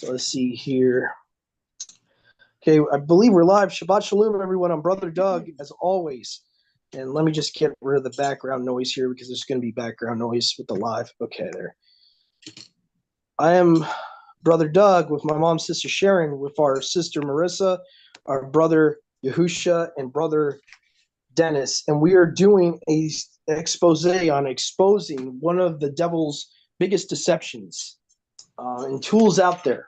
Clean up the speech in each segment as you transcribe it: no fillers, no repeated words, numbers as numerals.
So let's see here. Okay, I believe we're live. Shabbat Shalom, everyone. I'm Brother Doug, as always. And let me just get rid of the background noise here because there's going to be background noise with the live. Okay, there. I am Brother Doug with my mom, Sister Sharon, with our sister Marissa, our brother Yahusha, and brother Dennis. And we are doing an expose on exposing one of the devil's biggest deceptions and tools out there.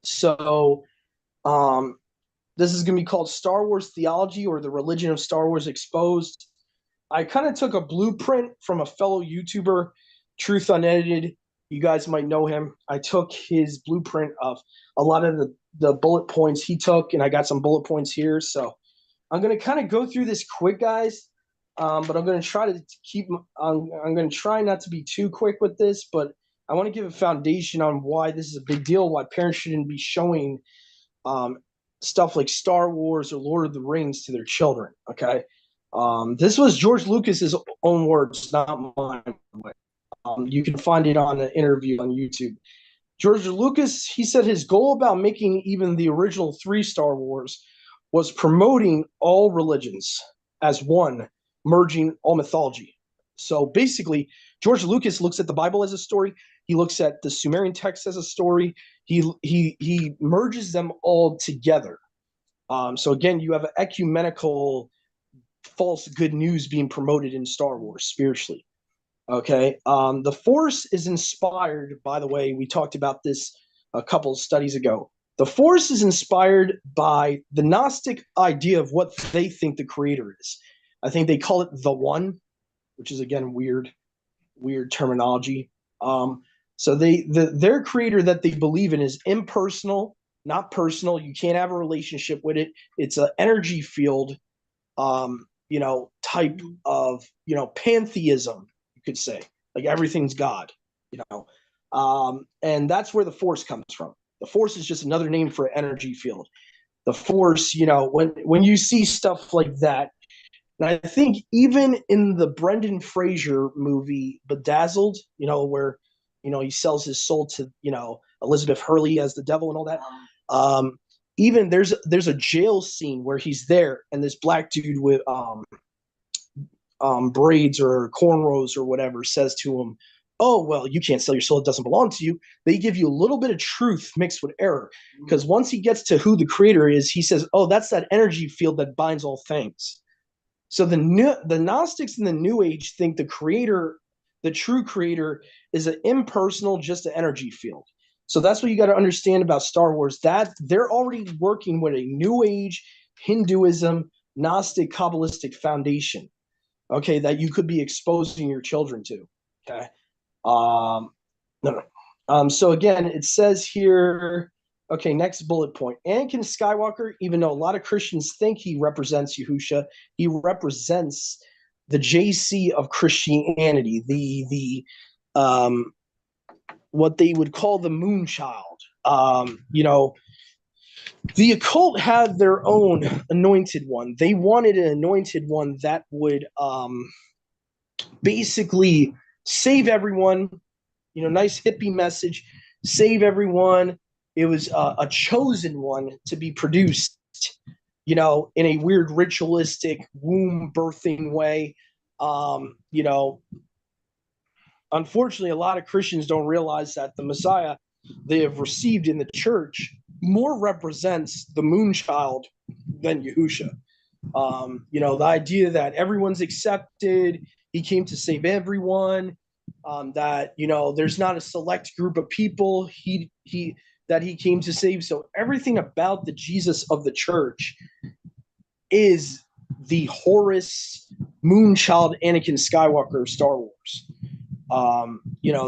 So this is going to be called Star Wars Theology, or the Religion of Star Wars Exposed. I kind of took a blueprint from a fellow YouTuber, Truth Unedited. You guys might know him. I took his blueprint of a lot of the bullet points he took, and I got some bullet points here. So I'm going to kind of go through this quick, guys. But I'm going to try to I'm going to try not to be too quick with this, but I want to give a foundation on why this is a big deal, why parents shouldn't be showing stuff like Star Wars or Lord of the Rings to their children, okay? This was George Lucas's own words, not mine. You can find it on an interview on YouTube. George Lucas, he said his goal about making even the original 3 Star Wars was promoting all religions as one, merging all mythology. So basically, George Lucas looks at the Bible as a story. He looks at the Sumerian text as a story. He merges them all together. So again, you have an ecumenical false good news being promoted in Star Wars spiritually. Okay. The Force is inspired, by the way, we talked about this a couple of studies ago. The Force is inspired by the Gnostic idea of what they think the creator is. I think they call it the One, which is, again, weird terminology. So their creator that they believe in is impersonal, not personal. You can't have a relationship with it. It's an energy field, type of, pantheism, you could say. Like everything's God, and that's where the Force comes from. The Force is just another name for an energy field. The Force, when you see stuff like that, and I think even in the Brendan Fraser movie Bedazzled, where he sells his soul to Elizabeth Hurley as the devil and all that. Even there's a jail scene where he's there, and this black dude with braids or cornrows or whatever says to him, "Oh, well, you can't sell your soul; it doesn't belong to you." They give you a little bit of truth mixed with error, because once he gets to who the creator is, he says, "Oh, that's that energy field that binds all things." So the Gnostics in the New Age think the creator, the true creator, is an impersonal, just an energy field. So that's what you got to understand about Star Wars, that they're already working with a New Age, Hinduism, Gnostic, Kabbalistic foundation, okay, that you could be exposing your children to, okay? So again, it says here, okay, next bullet point. Anakin Skywalker, even though a lot of Christians think he represents Yahusha, he represents the JC of Christianity, the what they would call the moon child. The occult had their own anointed one. They wanted an anointed one that would basically save everyone, nice hippie message, save everyone. It was a chosen one to be produced, in a weird ritualistic womb birthing way. Unfortunately, a lot of Christians don't realize that the Messiah they have received in the church more represents the moon child than Yahusha. The idea that everyone's accepted, he came to save everyone, that, there's not a select group of people that he came to save. So everything about the Jesus of the church is the Horus Moonchild Anakin Skywalker of Star Wars.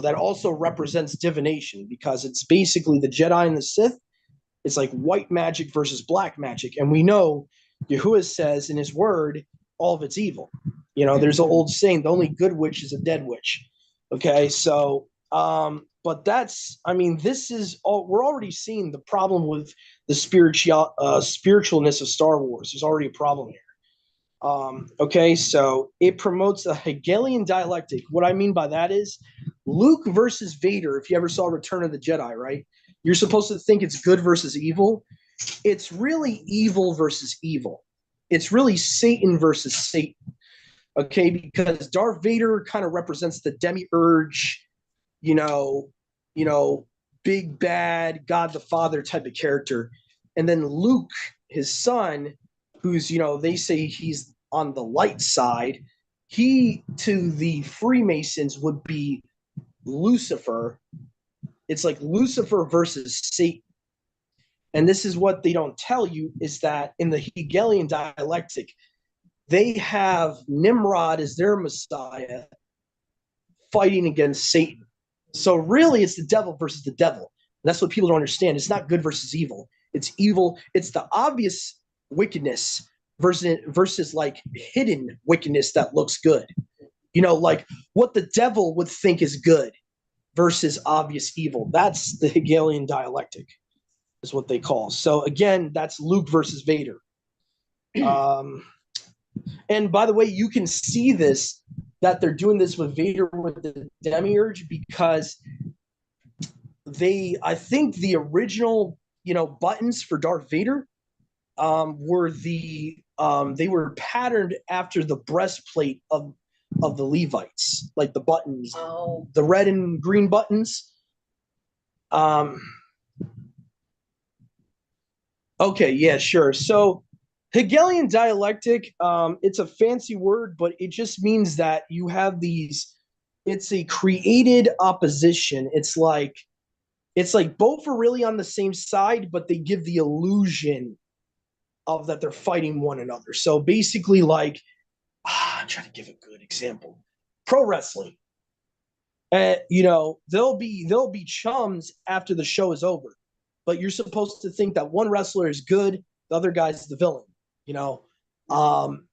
That also represents divination, because it's basically the Jedi and the Sith. It's like white magic versus black magic. And we know Yahuwah says in his word, all of it's evil. There's an old saying, the only good witch is a dead witch. Okay, so but this is all, we're already seeing the problem with the spiritualness of Star Wars. There's already a problem here. Okay, so it promotes a Hegelian dialectic. What I mean by that is, Luke versus Vader, if you ever saw Return of the Jedi, right? You're supposed to think it's good versus evil. It's really evil versus evil. It's really Satan versus Satan. Okay, because Darth Vader kind of represents the demiurge, you know, you know, big bad God the Father type of character. And then Luke, his son, who's, they say he's on the light side, he to the Freemasons would be Lucifer. It's like Lucifer versus Satan. And this is what they don't tell you is that in the Hegelian dialectic, they have Nimrod as their Messiah fighting against Satan. So really, it's the devil versus the devil. And that's what people don't understand. It's not good versus evil. It's evil. It's the obvious wickedness versus like hidden wickedness that looks good. Like what the devil would think is good versus obvious evil. That's the Hegelian dialectic, is what they call. So again, that's Luke versus Vader. And by the way, you can see this, that they're doing this with Vader with the demiurge, because I think the original, buttons for Darth Vader they were patterned after the breastplate of the Levites, like the buttons, the red and green buttons. Okay, yeah, sure. So Hegelian dialectic, it's a fancy word, but it just means that you have it's a created opposition. It's like both are really on the same side, but they give the illusion of that they're fighting one another. So basically, like, I'm trying to give a good example. Pro wrestling. They'll be chums after the show is over, but you're supposed to think that one wrestler is good, the other guy's the villain.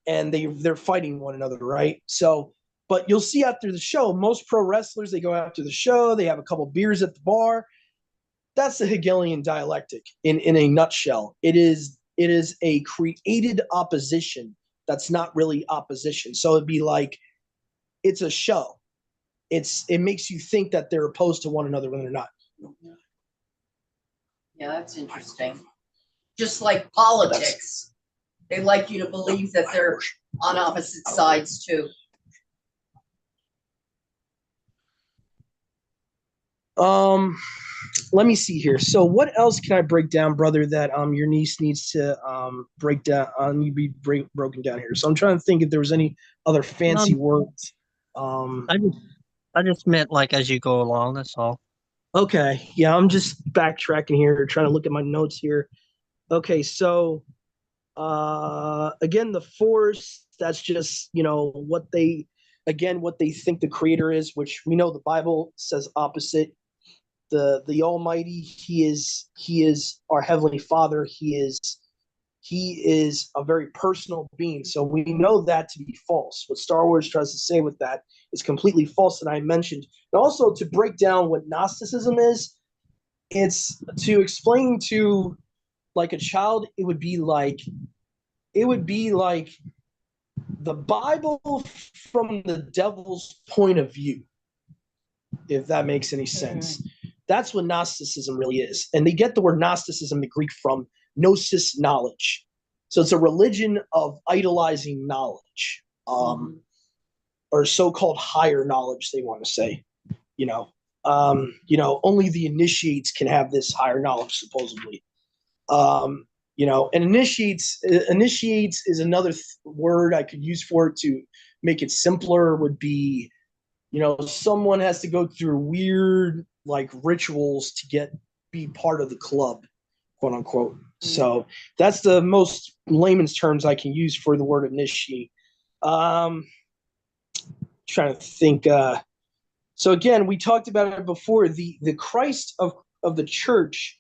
And they're fighting one another, right? So, but you'll see after the show, most pro wrestlers, they go after the show, they have a couple beers at the bar. That's the Hegelian dialectic in a nutshell. It is a created opposition that's not really opposition. So it'd be like, it's a show. It makes you think that they're opposed to one another when they're not. Yeah, that's interesting. Just like politics. They like you to believe that they're on opposite sides too. Let me see here. So what else can I break down, brother, that your niece needs to break down, need to be broken down here? So I'm trying to think if there was any other fancy words. I just meant like as you go along, that's all. Okay. Yeah, I'm just backtracking here, trying to look at my notes here. Okay, so again, the force, that's just, what they think the creator is, which we know the Bible says opposite. The Almighty, he is our Heavenly Father. He is a very personal being. So we know that to be false. What Star Wars tries to say with that is completely false, that I mentioned. And also to break down what Gnosticism is, it's to explain to like a child, it would be like the Bible from the devil's point of view, if that makes any sense. Mm-hmm. That's what Gnosticism really is. And they get the word Gnosticism, the Greek, from gnosis, knowledge. So it's a religion of idolizing knowledge, or so-called higher knowledge, they want to say. Only the initiates can have this higher knowledge, supposedly. And initiates is another word I could use for it to make it simpler, would be, someone has to go through weird like rituals to be part of the club, quote unquote. Mm-hmm. So that's the most layman's terms I can use for the word initiate. Trying to think. So again, we talked about it before. The Christ of the church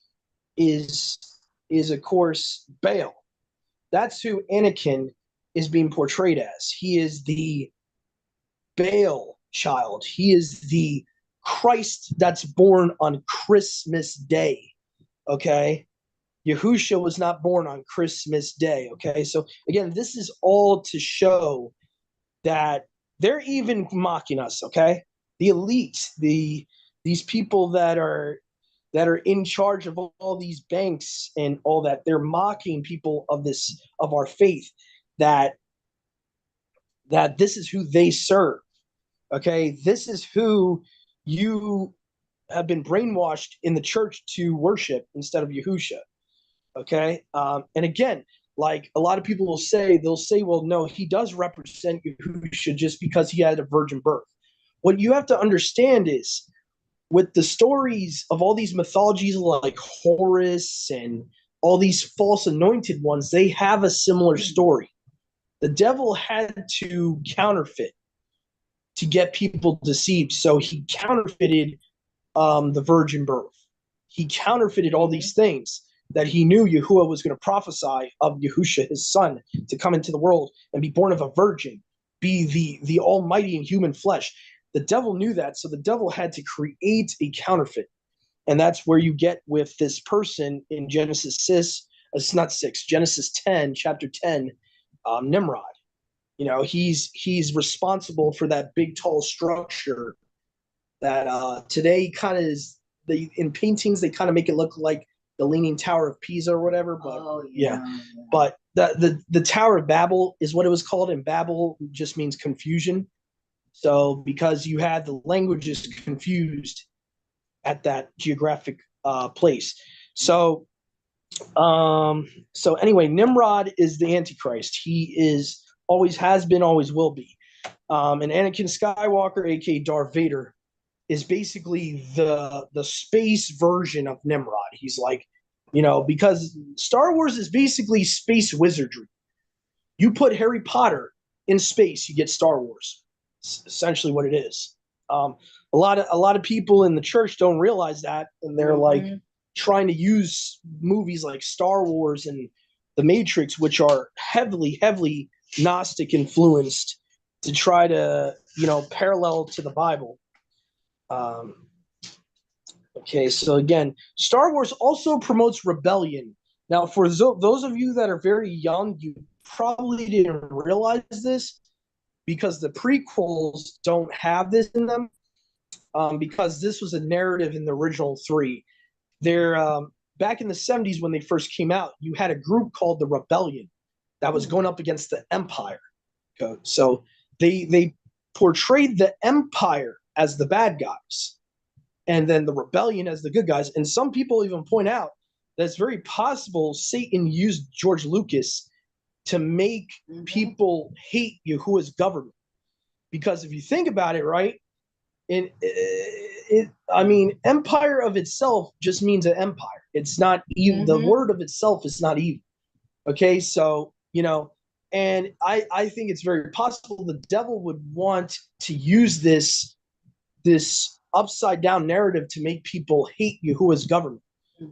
is of course Baal. That's who Anakin is being portrayed as. He is the Baal child. He is the Christ that's born on Christmas Day. Okay? Yahusha was not born on Christmas Day. Okay? So again, this is all to show that they're even mocking us. Okay? the elite, these people that are in charge of all these banks and all that. They're mocking people of our faith that this is who they serve. Okay, this is who you have been brainwashed in the church to worship instead of Yahusha. Okay, and again, like a lot of people will say, they'll say, well, no, he does represent Yahusha just because he had a virgin birth. What you have to understand is, with the stories of all these mythologies like Horus and all these false anointed ones, they have a similar story. The devil had to counterfeit to get people deceived. So he counterfeited the virgin birth. He counterfeited all these things that he knew Yahuwah was going to prophesy of Yahusha, his son, to come into the world and be born of a virgin, be the almighty in human flesh. The devil knew that, so the devil had to create a counterfeit. And that's where you get with this person in Genesis 6, it's not 6, Genesis 10, chapter 10, Nimrod. You know, he's responsible for that big, tall structure that today kind of is, in paintings, they kind of make it look like the Leaning Tower of Pisa or whatever. But yeah. But the Tower of Babel is what it was called, and Babel just means confusion. So because you had the languages confused at that geographic place. So anyway, Nimrod is the Antichrist. He is, always has been, always will be. And Anakin Skywalker, aka Darth Vader, is basically the space version of Nimrod. He's like, you know, because Star Wars is basically space wizardry. You put Harry Potter in space, you get Star Wars. It's essentially what it is. A lot of people in the church don't realize that, and they're like trying to use movies like Star Wars and The Matrix, which are heavily Gnostic influenced, to try to, you know, parallel to the Bible. Okay, so again, Star Wars also promotes rebellion. Now, for those of you that are very young, you probably didn't realize this because the prequels don't have this in them, because this was a narrative in the original three. They're back in the 70s when they first came out, you had a group called the Rebellion that was going up against the Empire. Okay? So they portrayed the Empire as the bad guys, and then the Rebellion as the good guys. And some people even point out that it's very possible Satan used George Lucas to make people hate Yahuwah's government. Because if you think about it, right, I mean, empire of itself just means an empire. It's not evil. The word of itself is not evil. Okay, so, you know, and I think it's very possible the devil would want to use this upside down narrative to make people hate Yahuwah's government,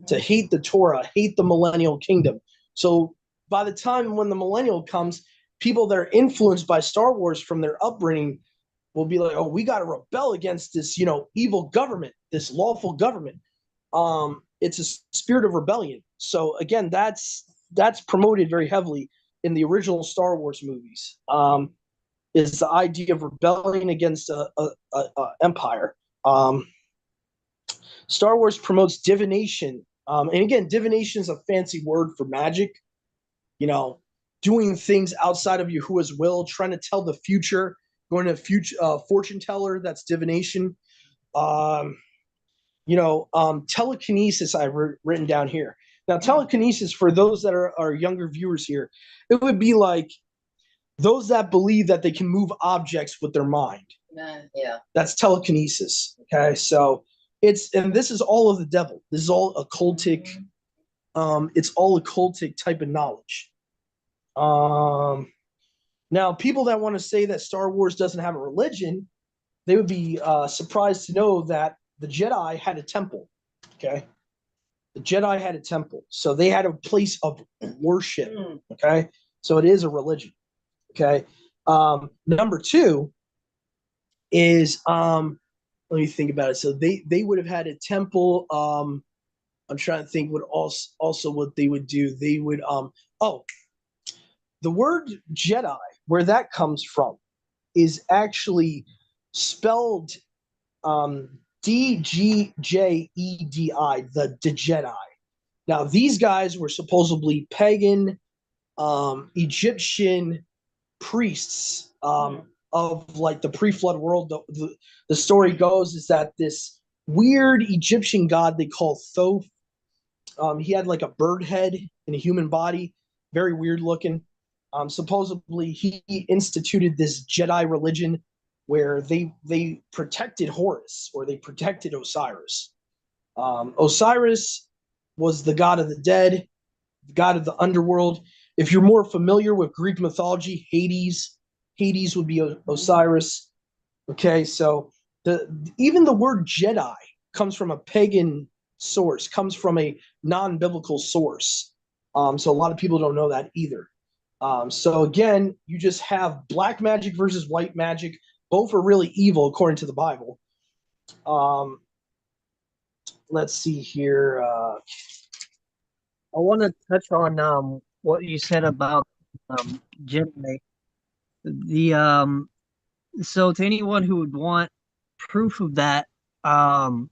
to hate the Torah, hate the millennial kingdom. So by the time when the millennial comes, people that are influenced by Star Wars from their upbringing will be like, oh, we got to rebel against this, you know, evil government, this lawful government. It's a spirit of rebellion. So again, that's promoted very heavily in the original Star Wars movies. Is the idea of rebelling against a empire. Star Wars promotes divination. And again, divination is a fancy word for magic. You know, doing things outside of Yahuwah's will, trying to tell the future, going to a future fortune teller. That's divination. Telekinesis I've written down here. Now, telekinesis, for those that are younger viewers here, it would be like those that believe that they can move objects with their mind. Yeah. That's telekinesis. Okay, so and this is all of the devil. This is all occultic. It's all occultic type of knowledge. Now, people that want to say that Star Wars doesn't have a religion, they would be surprised to know that the Jedi had a temple. Okay, the Jedi had a temple, so they had a place of worship. Okay, so it is a religion. Okay, number two is let me think about it. So they would have had a temple. I'm trying to think what also what they would do. They would the word Jedi, where that comes from, is actually spelled DGJEDI, the Jedi. Now, these guys were supposedly pagan Egyptian priests of like the pre-flood world. The story goes is that this weird Egyptian god they call Thoth, he had like a bird head and a human body, very weird looking. Supposedly, he instituted this Jedi religion where they protected Horus or they protected Osiris. Osiris was the god of the dead, the god of the underworld. If you're more familiar with Greek mythology, Hades would be Osiris. Okay, so even the word Jedi comes from a pagan source, comes from a non-biblical source. So a lot of people don't know that either. So again, you just have black magic versus white magic. Both are really evil according to the Bible. Let's see here. I want to touch on what you said about Jedi. The so to anyone who would want proof of that, and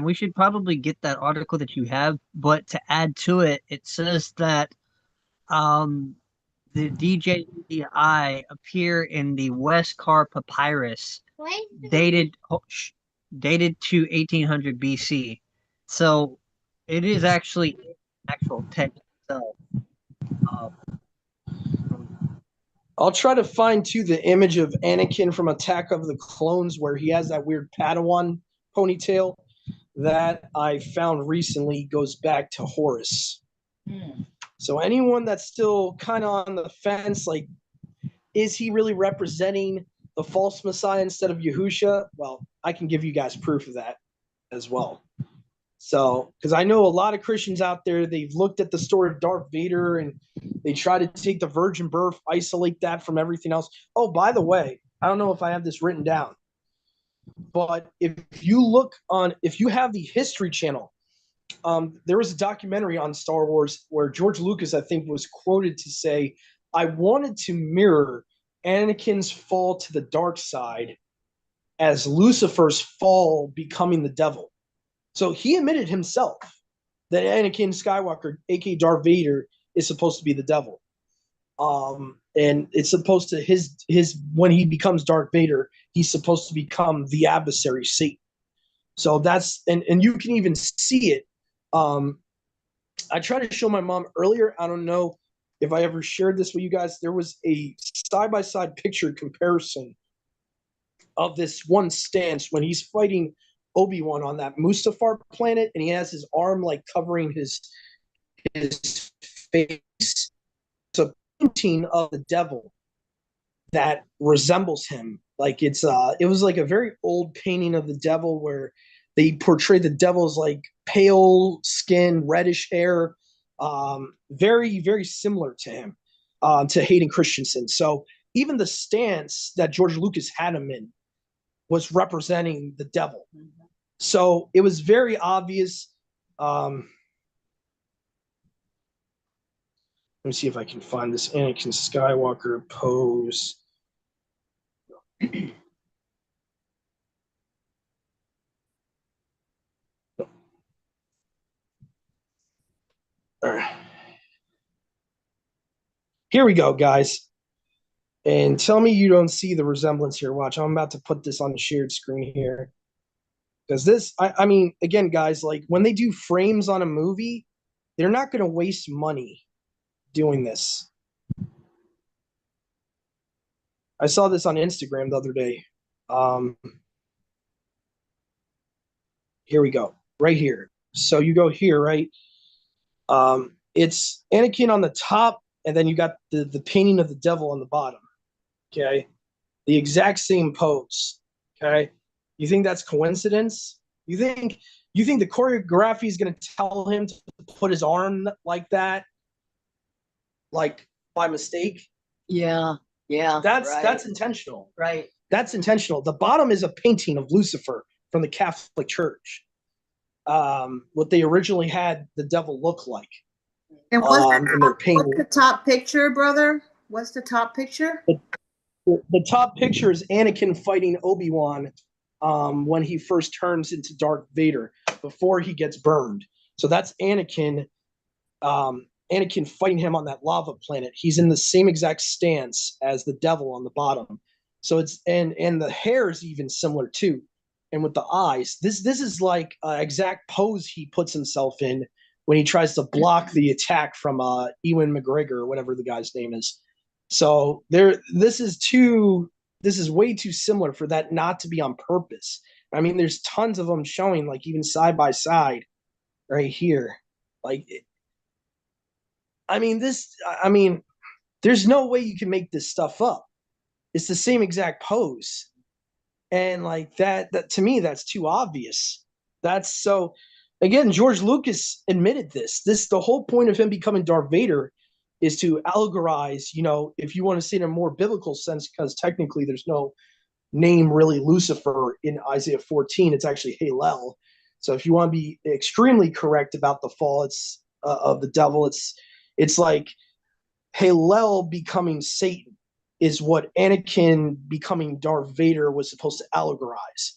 we should probably get that article that you have, but to add to it, it says that um the DJEI appear in the Westcar Papyrus dated dated to 1800 BC. So it is actually actual text itself. Um, I'll try to find too the image of Anakin from Attack of the Clones where he has that weird Padawan ponytail that I found recently goes back to Horus. So anyone that's still kind of on the fence, like, is he really representing the false Messiah instead of Yahusha? Well, I can give you guys proof of that as well. So, because I know a lot of Christians out there, they've looked at the story of Darth Vader and they try to take the virgin birth, isolate that from everything else. Oh, by the way, I don't know if I have this written down, but if you have the History Channel, there was a documentary on Star Wars where George Lucas, I think, was quoted to say, I wanted to mirror Anakin's fall to the dark side as Lucifer's fall becoming the devil. So he admitted himself that Anakin Skywalker, aka Darth Vader, is supposed to be the devil. And it's supposed to his when he becomes Darth Vader, he's supposed to become the adversary, Satan. So that's and you can even see it. I tried to show my mom earlier. I don't know if I ever shared this with you guys. There was a side-by-side picture comparison of this one stance when he's fighting Obi-Wan on that Mustafar planet, and he has his arm like covering his face. It's a painting of the devil that resembles him. Like it was like a very old painting of the devil where they portray the devil as like pale skin, reddish hair, very, very similar to him, to Hayden Christensen. So even the stance that George Lucas had him in was representing the devil. So it was very obvious. Let me see if I can find this Anakin Skywalker pose. All right. Here we go, guys. And tell me you don't see the resemblance here. Watch, I'm about to put this on the shared screen here. Because this, I mean, again, guys, like when they do frames on a movie, they're not going to waste money doing this. I saw this on Instagram the other day. Here we go, right here. So you go here, right? It's Anakin on the top, and then you got the painting of the devil on the bottom. Okay, the exact same pose. Okay, you think that's coincidence? You think the choreography is going to tell him to put his arm like that, like by mistake? Yeah, That's intentional. right. That's intentional. The bottom is a painting of Lucifer from the Catholic Church. What they originally had the devil look like. And what's the top picture, brother? What's the top picture? The top picture is Anakin fighting Obi-Wan when he first turns into Darth Vader before he gets burned. So that's Anakin. Anakin fighting him on that lava planet. He's in the same exact stance as the devil on the bottom. So it's and the hair is even similar too, and with the eyes. This is like an exact pose he puts himself in when he tries to block the attack from Ewan McGregor or whatever the guy's name is. So this is way too similar for that not to be on purpose. I mean, there's tons of them showing, like even side by side, right here. Like, I mean, there's no way you can make this stuff up. It's the same exact pose, and like that to me, that's too obvious. That's so. Again, George Lucas admitted this. The whole point of him becoming Darth Vader is to allegorize, if you want to say it in a more biblical sense, because technically there's no name really Lucifer in Isaiah 14. It's actually Halel. So if you want to be extremely correct about the fall, it's of the devil, it's like Halel becoming Satan is what Anakin becoming Darth Vader was supposed to allegorize.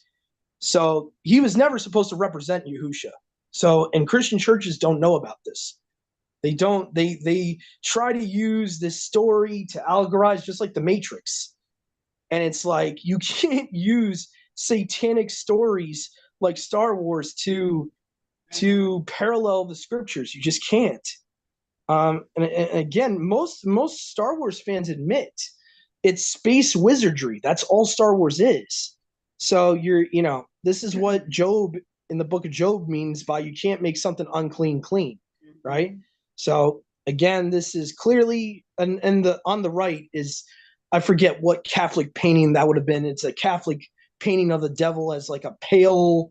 So he was never supposed to represent Yahusha. So, and Christian churches don't know about this. They don't. They try to use this story to allegorize, just like the Matrix. And it's like you can't use satanic stories like Star Wars to parallel the scriptures. You just can't. And again, most Star Wars fans admit it's space wizardry. That's all Star Wars is. So this is what Job in the book of Job means by you can't make something unclean clean, right? So again, this is clearly, and on the right is, I forget what Catholic painting that would have been. It's a Catholic painting of the devil as like a pale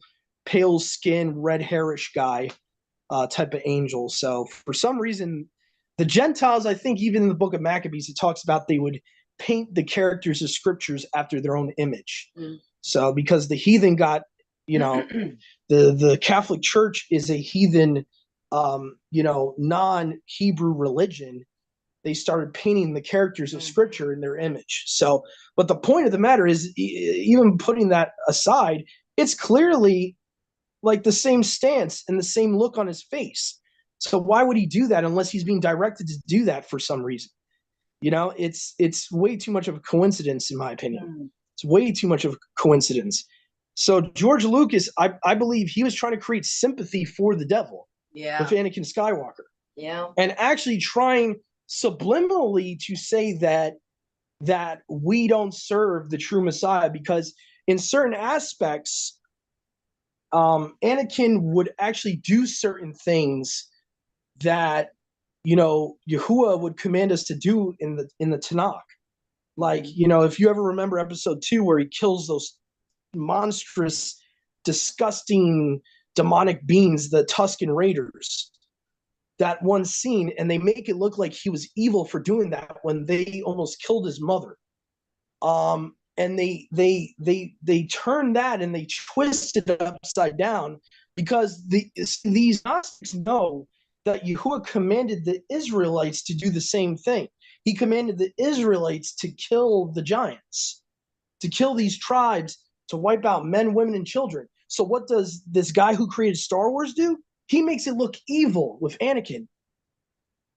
skin, red hairish guy, type of angel. So for some reason, the Gentiles, I think even in the book of Maccabees, it talks about they would paint the characters of scriptures after their own image. So because the heathen got, the Catholic Church is a heathen, non-Hebrew religion. They started painting the characters of scripture in their image. So, but the point of the matter is, even putting that aside, it's clearly like the same stance and the same look on his face. So why would he do that unless he's being directed to do that for some reason? It's way too much of a coincidence, in my opinion. It's way too much of a coincidence. So George Lucas, I believe he was trying to create sympathy for the devil with Anakin Skywalker. Yeah. And actually trying subliminally to say that we don't serve the true Messiah, because in certain aspects, Anakin would actually do certain things that Yahuwah would command us to do in the Tanakh. Like, if you ever remember episode 2 where he kills those monstrous, disgusting, demonic beings, the Tusken Raiders, that one scene, and they make it look like he was evil for doing that when they almost killed his mother. And they turn that and they twist it upside down, because these Gnostics know that Yahuwah commanded the Israelites to do the same thing. He commanded the Israelites to kill the giants, to kill these tribes, to wipe out men, women, and children. So what does this guy who created Star Wars do? He makes it look evil with Anakin.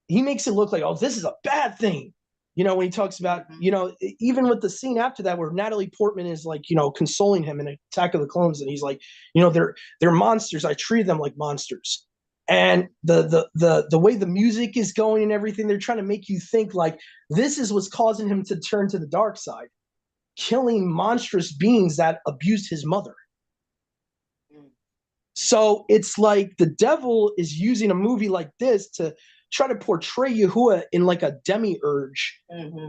He makes it look like, oh, this is a bad thing. When he talks about, even with the scene after that where Natalie Portman is like, consoling him in Attack of the Clones, and he's like, they're monsters. I treat them like monsters. And the way the music is going and everything, they're trying to make you think like this is what's causing him to turn to the dark side, killing monstrous beings that abused his mother. So it's like the devil is using a movie like this to try to portray Yahuwah in like a demiurge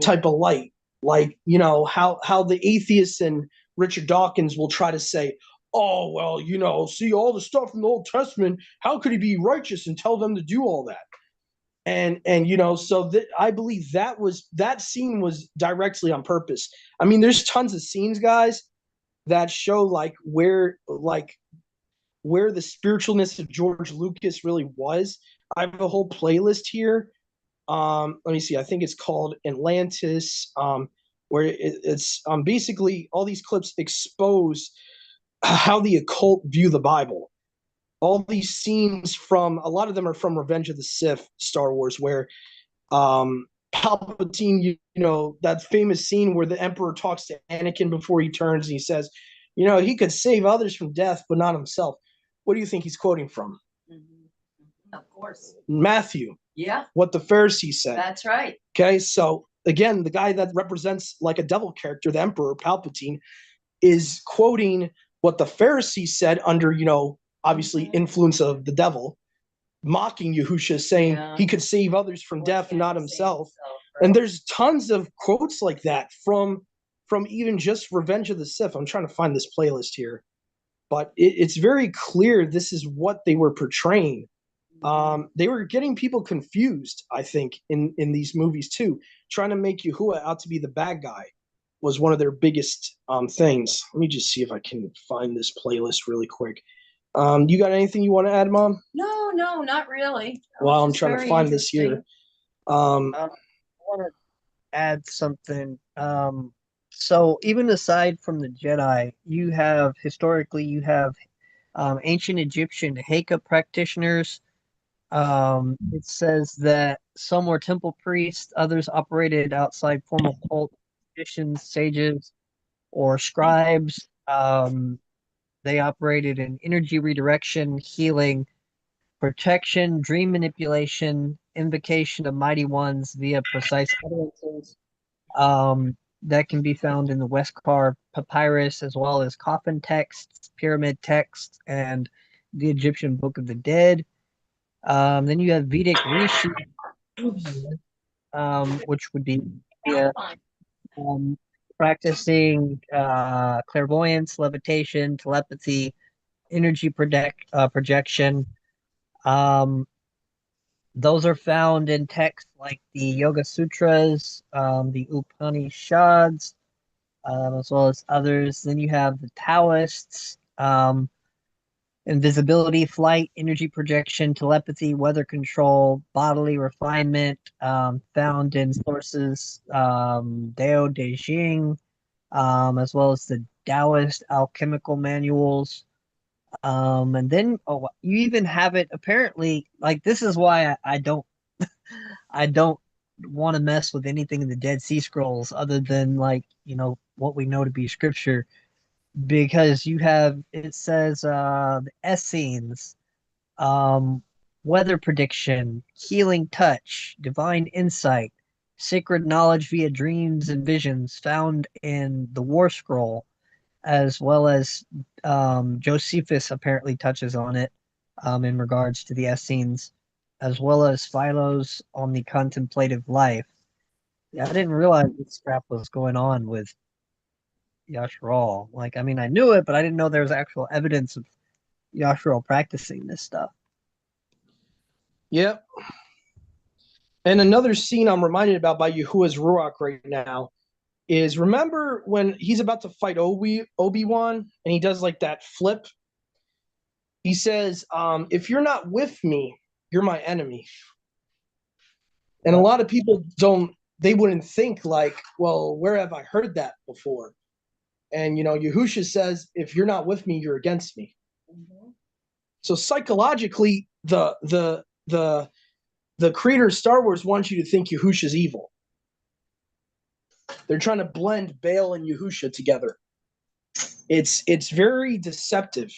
type of light. Like, how the atheists and Richard Dawkins will try to say, oh, well, see all the stuff in the Old Testament, how could he be righteous and tell them to do all that? And so I believe that scene was directly on purpose. I mean, there's tons of scenes, guys, that show like where the spiritualness of George Lucas really was. I have a whole playlist here. Let me see. I think it's called Atlantis, where it's basically all these clips expose how the occult view the Bible. All these scenes from, a lot of them are from Revenge of the Sith, Star Wars, where Palpatine, that famous scene where the Emperor talks to Anakin before he turns and he says, he could save others from death, but not himself. What do you think he's quoting from? Of course. Matthew. Yeah. What the Pharisees said. That's right. Okay, so again, the guy that represents like a devil character, the Emperor Palpatine, is quoting what the Pharisees said under, obviously influence of the devil, mocking Yahusha, saying he could save others from death and not himself. Right? And there's tons of quotes like that from even just Revenge of the Sith. I'm trying to find this playlist here, but it's very clear this is what they were portraying. They were getting people confused, I think, in these movies too, trying to make Yahuwah out to be the bad guy was one of their biggest things. Let me just see if I can find this playlist really quick. You got anything you want to add, Mom? No, not really. Well, I'm trying to find this here. I want to add something. So even aside from the Jedi, you have ancient Egyptian Heka practitioners. It says that some were temple priests, others operated outside formal cult traditions, sages, or scribes. They operated in energy redirection, healing, protection, dream manipulation, invocation of mighty ones via precise utterances. That can be found in the Westcar papyrus, as well as coffin texts, pyramid texts, and the Egyptian Book of the Dead. Then you have Vedic Rishi, which would be practicing clairvoyance, levitation, telepathy, energy projection. Those are found in texts like the Yoga Sutras, the Upanishads, as well as others. Then you have the Taoists, invisibility, flight, energy projection, telepathy, weather control, bodily refinement, found in sources Dao De Jing, as well as the Taoist alchemical manuals. And then you even have it apparently, like, this is why I don't I don't want to mess with anything in the Dead Sea Scrolls other than, like, what we know to be scripture, because it says the Essenes, weather prediction, healing touch, divine insight, sacred knowledge via dreams and visions found in the War Scroll, as well as Josephus apparently touches on it in regards to the Essenes, as well as Philo's on the contemplative life. Yeah, I didn't realize this crap was going on with Yashral. Like, I mean, I knew it, but I didn't know there was actual evidence of Yashral practicing this stuff. Yep. And another scene I'm reminded about by Yahuwah's Ruach right now is, remember when he's about to fight Obi-Wan and he does like that flip? He says, if you're not with me, you're my enemy. And a lot of people they wouldn't think like, well, where have I heard that before? And, Yahusha says, if you're not with me, you're against me. Mm-hmm. So psychologically, the creator of Star Wars wants you to think Yahusha's evil. They're trying to blend Baal and Yahusha together. It's very deceptive.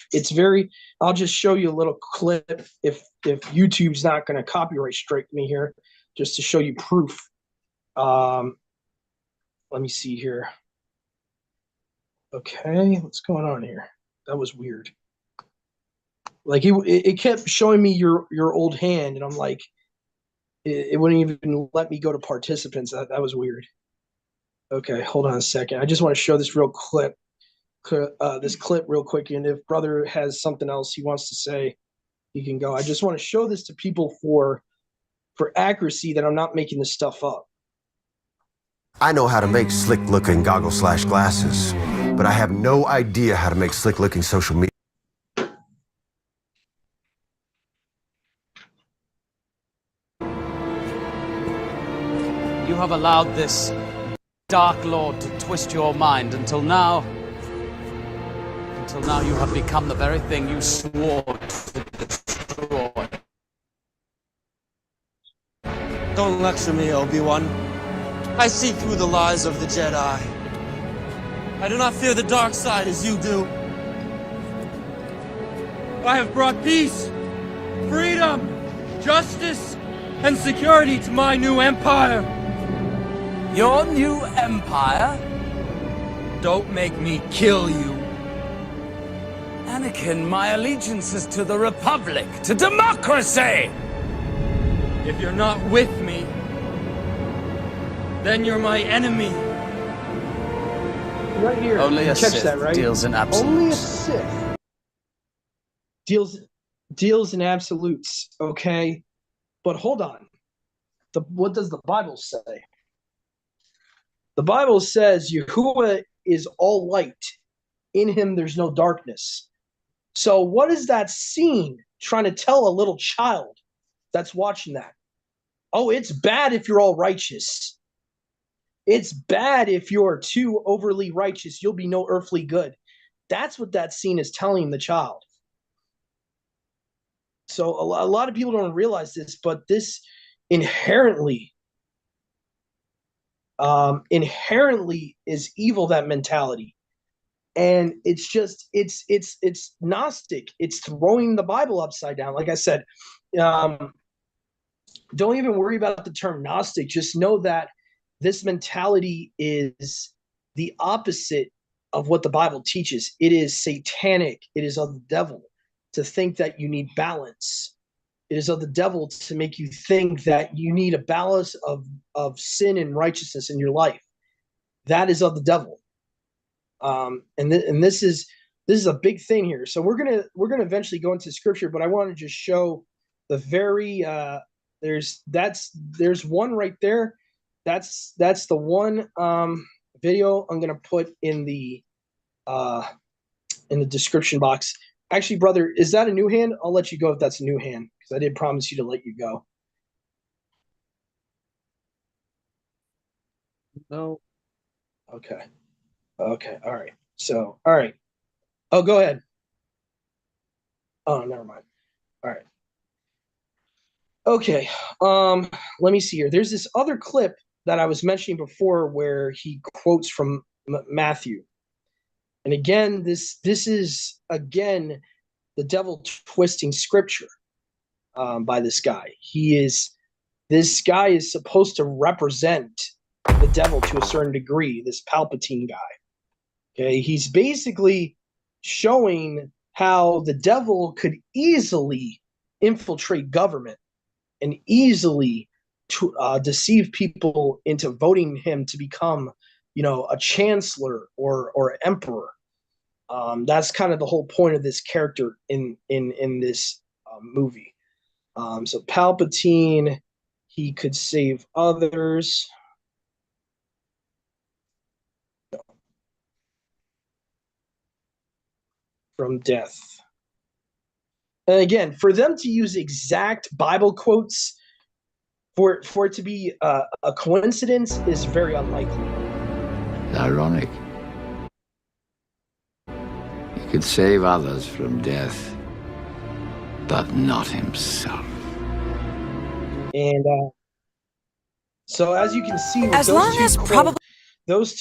I'll just show you a little clip if YouTube's not going to copyright strike me here, just to show you proof. Let me see here. Okay, what's going on here? That was weird. Like it kept showing me your old hand, and I'm like, it wouldn't even let me go to participants. That was weird. Okay, hold on a second. I just want to show this real clip. This clip real quick, and if brother has something else he wants to say, he can go. I just want to show this to people for accuracy, that I'm not making this stuff up. I know how to make slick-looking goggles/glasses, but I have no idea how to make slick-looking social media. You have allowed this Dark Lord to twist your mind until now. Until now you have become the very thing you swore to destroy. Don't lecture me, Obi-Wan. I see through the lies of the Jedi. I do not fear the dark side as you do. I have brought peace, freedom, justice, and security to my new empire. Your new empire? Don't make me kill you. Anakin, my allegiance is to the Republic, to democracy! If you're not with me, then you're my enemy. Right here. Only a Catch Sith that, right? deals in absolutes. Only a Sith deals in absolutes, okay? But hold on. What does the Bible say? The Bible says Yahuwah is all light. In him there's no darkness. So what is that scene trying to tell a little child that's watching that? Oh, it's bad if you're all righteous. It's bad if you're too overly righteous. You'll be no earthly good. That's what that scene is telling the child. So a lot of people don't realize this, but this inherently is evil, that mentality. And it's just it's Gnostic. It's throwing the Bible upside down. Like I said, don't even worry about the term Gnostic. Just know that this mentality is the opposite of what the Bible teaches. It is satanic. It is of the devil to think that you need balance. It is of the devil to make you think that you need a balance of sin and righteousness in your life. That is of the devil. And this is a big thing here. So we're gonna eventually go into scripture, but I want to just show the very there's one right there. That's the one video I'm gonna put in the description box. Actually, brother, is that a new hand? I'll let you go if that's a new hand, because I did promise you to let you go. No. Okay. Okay. All right. So, all right. Oh, go ahead. Oh, never mind. All right. Okay. Let me see here. There's this other clip that I was mentioning before where he quotes from Matthew. And again, this is again the devil twisting scripture by this guy. This guy is supposed to represent the devil to a certain degree, this Palpatine guy. Okay, he's basically showing how the devil could easily infiltrate government and easily deceive people into voting him to become, a chancellor or emperor. That's kind of the whole point of this character in this movie. So Palpatine, he could save others. From death. And again, for them to use exact Bible quotes for it to be a coincidence is very unlikely. It's ironic. He could save others from death, but not himself. And so, as you can see, with as long as probably those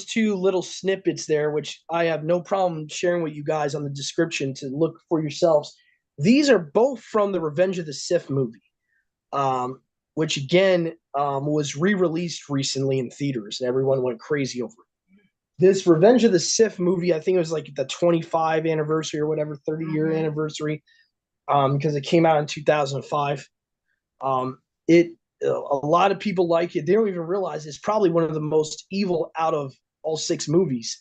two little snippets there, which I have no problem sharing with you guys on the description to look for yourselves. These are both from the Revenge of the Sith movie, which again was re-released recently in theaters, and everyone went crazy over it. This Revenge of the Sith movie, I think it was like the 25 anniversary or whatever, 30-year anniversary, because it came out in 2005. A lot of people like it. They don't even realize it's probably one of the most evil out of all 6 movies,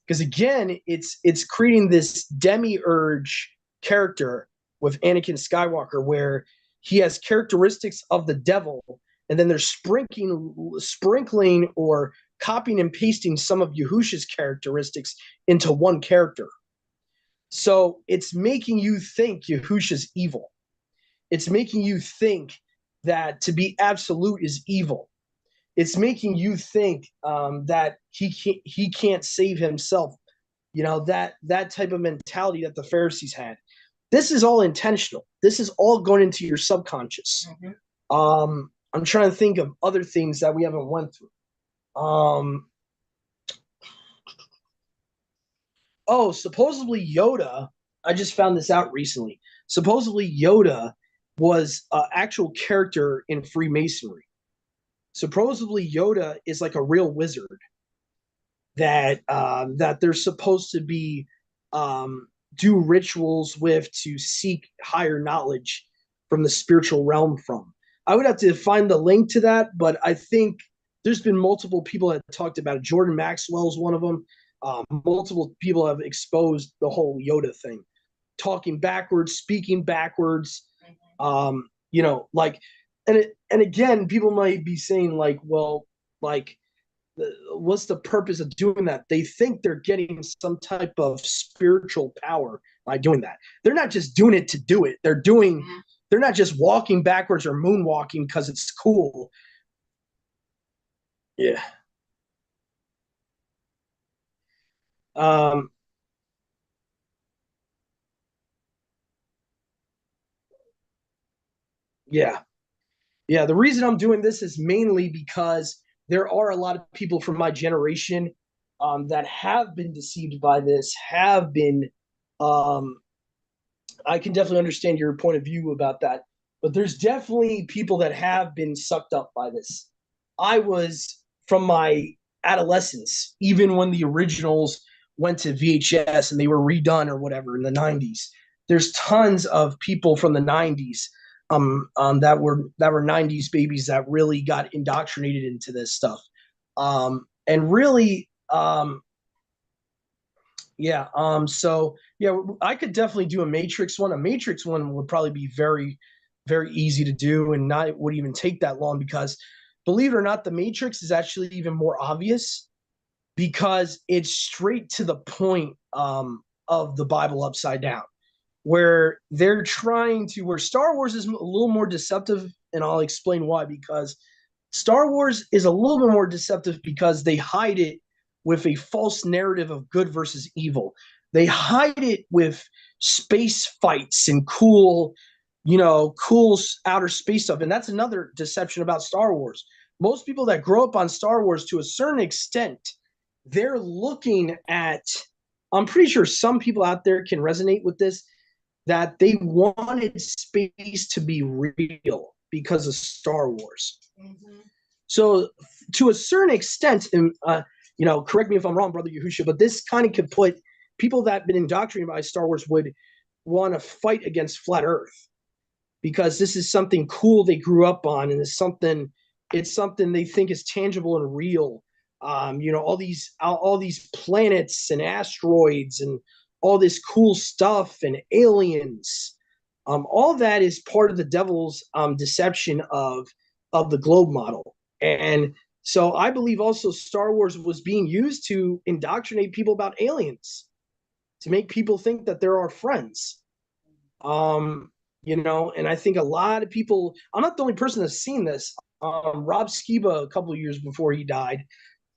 because again, it's creating this demiurge character with Anakin Skywalker, where he has characteristics of the devil, and then they're sprinkling or copying and pasting some of Yahusha's characteristics into one character. So it's making you think Yahusha's evil. It's making you think that to be absolute is evil. it's making you think that he can't save himself. You know, that type of mentality that the Pharisees had. This is all intentional. This is all going into your subconscious. I'm trying to think of other things that we haven't went through. Supposedly Yoda, I just found this out recently. Supposedly Yoda was an actual character in Freemasonry. Supposedly Yoda is like a real wizard that they're supposed to be do rituals with to seek higher knowledge from the spiritual realm from. I would have to find the link to that, but I think there's been multiple people that talked about it. Jordan Maxwell is one of them. Multiple people have exposed the whole Yoda thing, talking backwards, speaking backwards. Like, and again, people might be saying like, well, like, what's the purpose of doing that? They think they're getting some type of spiritual power by doing that. They're not just doing it to do it. They're not just walking backwards or moonwalking because it's cool. Yeah. Yeah. Yeah. The reason I'm doing this is mainly because there are a lot of people from my generation that have been deceived by this, have been I can definitely understand your point of view about that, but there's definitely people that have been sucked up by this. I was from my adolescence, even when the originals went to VHS and they were redone or whatever in the 90s. There's tons of people from the 90s that were 90s babies that really got indoctrinated into this stuff. And really, yeah. So yeah, I could definitely do a Matrix one. A Matrix one would probably be very, very easy to do, and not would even take that long because, believe it or not, the Matrix is actually even more obvious because it's straight to the point of the Bible upside down, where they're trying to. Where Star Wars is a little more deceptive, and I'll explain why. Because Star Wars is a little bit more deceptive because they hide it with a false narrative of good versus evil. They hide it with space fights and cool outer space stuff. And that's another deception about Star Wars. Most people that grow up on Star Wars, to a certain extent, they're looking at, I'm pretty sure some people out there can resonate with this, that they wanted space to be real because of Star Wars. So to a certain extent, and correct me if I'm wrong, Brother Yahusha, but this kind of could put people that have been indoctrinated by Star Wars would want to fight against flat Earth because this is something cool they grew up on, and it's something they think is tangible and real. All these planets and asteroids and all this cool stuff and aliens. All that is part of the devil's deception of the globe model. And so I believe also Star Wars was being used to indoctrinate people about aliens, to make people think that they're our friends. And I think a lot of people, I'm not the only person that's seen this. Rob Skiba, a couple of years before he died,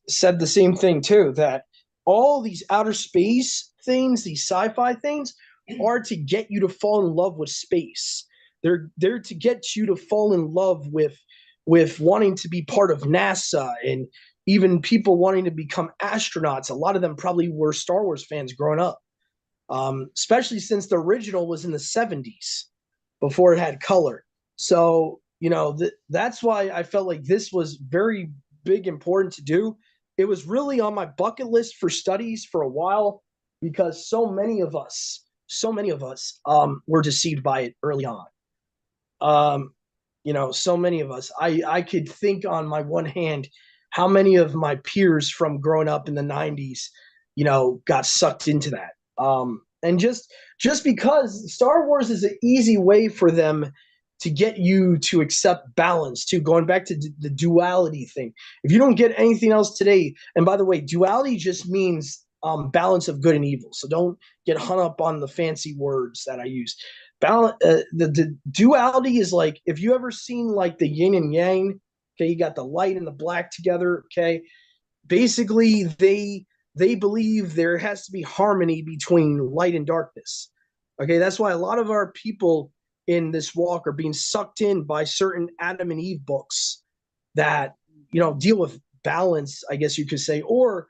said the same thing too, that all these outer space things, these sci-fi things, are to get you to fall in love with space. They're to get you to fall in love with wanting to be part of NASA, and even people wanting to become astronauts. A lot of them probably were Star Wars fans growing up, especially since the original was in the 70s before it had color. So, that's why I felt like this was very big, important to do. It was really on my bucket list for studies for a while because so many of us were deceived by it early on. So many of us. I could think on my one hand how many of my peers from growing up in the 90s, got sucked into that. And just because Star Wars is an easy way for them to get you to accept balance, too, going back to the duality thing. If you don't get anything else today, and by the way, duality just means balance of good and evil. So don't get hung up on the fancy words that I use. The duality is like, if you ever seen like the yin and yang Okay, you got the light and the black together. Okay, basically they believe there has to be harmony between light and darkness. Okay, that's why a lot of our people in this walk are being sucked in by certain Adam and Eve books that deal with balance, I guess you could say, or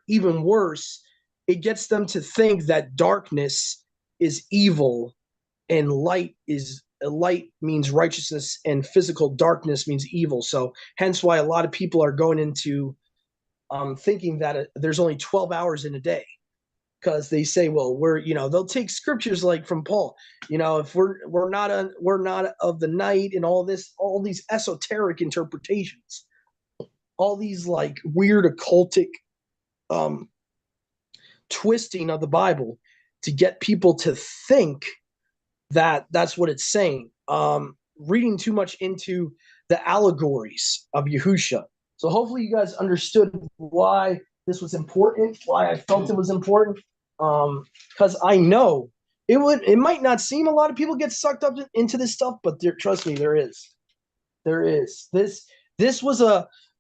even worse, it gets them to think that darkness is evil and light means righteousness and physical darkness means evil. So hence why a lot of people are going into thinking that there's only 12 hours in a day, because they say, well, they'll take scriptures like from Paul, if we're not of the night, and all these esoteric interpretations, all these like weird occultic twisting of the Bible to get people to think that that's what it's saying. Reading too much into the allegories of Yahusha. So hopefully you guys understood why this was important, why I felt it was important. Because I know it might not seem a lot of people get sucked up into this stuff, but trust me, there is. This was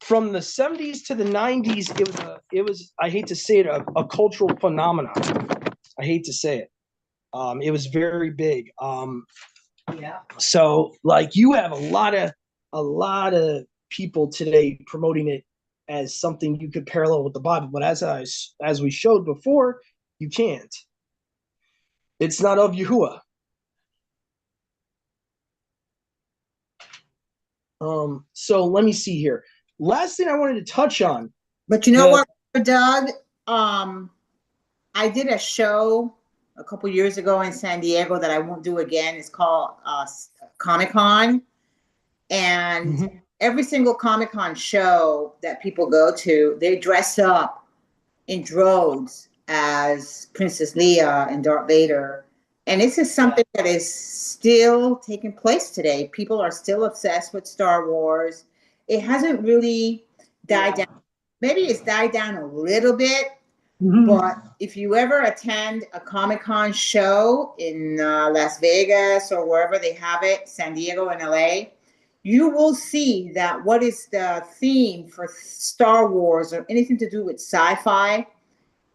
from the 70s to the 90s. It was I hate to say it, a cultural phenomenon. I hate to say it. It was very big. Yeah. So like you have a lot of people today promoting it as something you could parallel with the Bible, but as we showed before, you can't. It's not of Yahuwah. So let me see here. Last thing I wanted to touch on. But you know what, Doug? I did a show a couple years ago in San Diego that I won't do again. It's called Comic-Con. And every single Comic-Con show that people go to, they dress up in droves as Princess Leia and Darth Vader. And this is something that is still taking place today. People are still obsessed with Star Wars. It hasn't really died down. Maybe it's died down a little bit. But if you ever attend a Comic-Con show in Las Vegas or wherever they have it, San Diego and LA, you will see that what is the theme for Star Wars or anything to do with sci-fi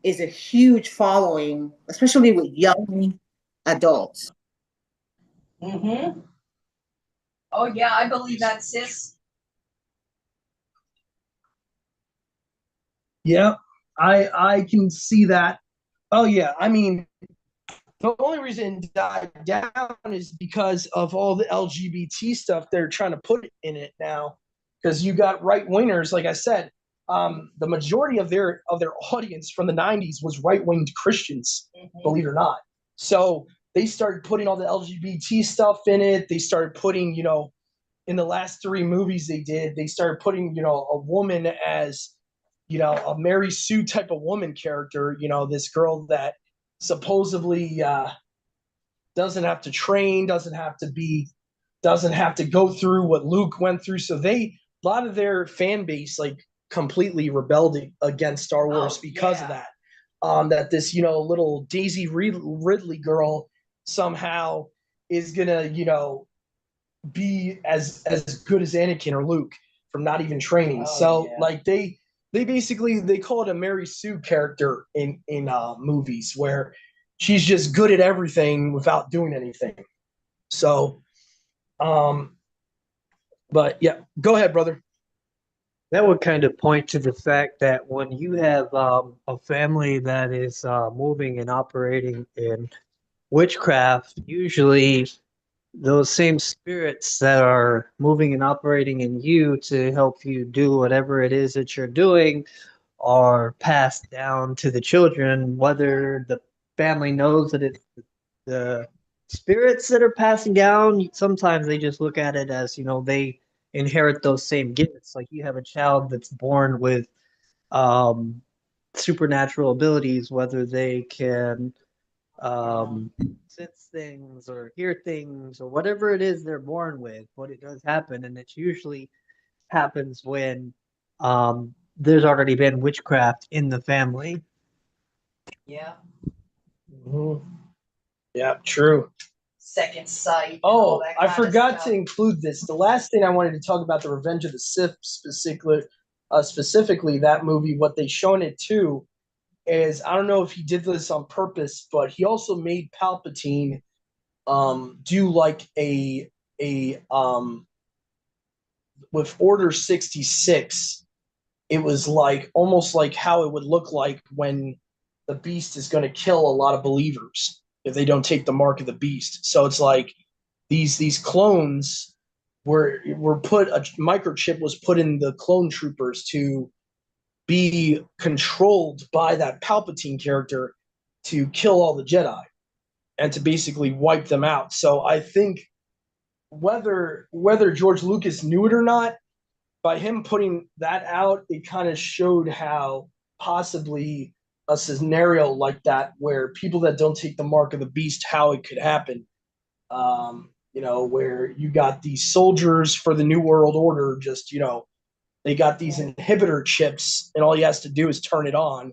is a huge following, especially with young adults. Mm-hmm. Oh, yeah, I believe that, sis. Yeah, I can see that. Oh yeah, I mean, the only reason it died down is because of all the LGBT stuff they're trying to put in it now. Because you got right wingers, like I said, the majority of their audience from the '90s was right winged Christians, believe it or not. So they started putting all the LGBT stuff in it. They started putting, in the last 3 movies they did, they started putting, a woman as, a Mary Sue type of woman character, this girl that supposedly doesn't have to train, doesn't have to go through what Luke went through. So a lot of their fan base like completely rebelled against Star Wars because of that. That this, little Daisy Ridley girl somehow is gonna, be as good as Anakin or Luke from not even training. Like they basically they call it a Mary Sue character in movies where she's just good at everything without doing anything. So, but yeah, go ahead, brother. That would kind of point to the fact that when you have a family that is moving and operating in witchcraft, usually those same spirits that are moving and operating in you to help you do whatever it is that you're doing are passed down to the children, whether the family knows that it's the spirits that are passing down. Sometimes they just look at it as, they inherit those same gifts. Like you have a child that's born with supernatural abilities, whether they can sense things or hear things or whatever it is they're born with, but it does happen, and it usually happens when there's already been witchcraft in the family. Yeah. Yeah, true. second sight. And Oh, all that I kind of forgot stuff. to include this. The last thing I wanted to talk about the Revenge of the Sith specifically that movie. What they shown it to is I don't know if he did this on purpose, but he also made Palpatine do like a with Order 66. It was like almost like how it would look like when the beast is going to kill a lot of believers if they don't take the mark of the beast. So it's like these clones were put, a microchip was put in the clone troopers to be controlled by that Palpatine character to kill all the Jedi and to basically wipe them out. So I think whether George Lucas knew it or not, by him putting that out, it kind of showed how possibly a scenario like that, where people that don't take the mark of the beast, how it could happen. Where you got these soldiers for the New World Order, just they got these inhibitor chips, and all he has to do is turn it on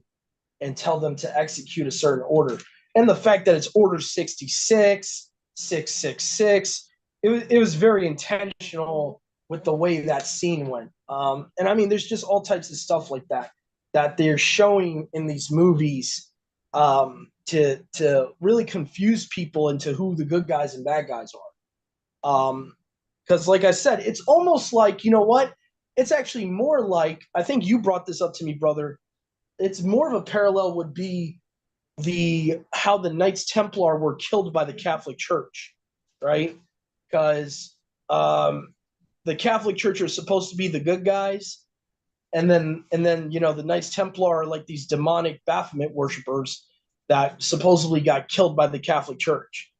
and tell them to execute a certain order. And the fact that it's Order 66, 666, it was very intentional with the way that scene went. And I mean, there's just all types of stuff like that they're showing in these movies to really confuse people into who the good guys and bad guys are. Because, like I said, it's almost like, you know what? It's actually more like, I think you brought this up to me, brother. It's more of a parallel would be how the Knights Templar were killed by the Catholic Church, right? Because the Catholic Church are supposed to be the good guys, and then the Knights Templar are like these demonic Baphomet worshippers that supposedly got killed by the Catholic Church.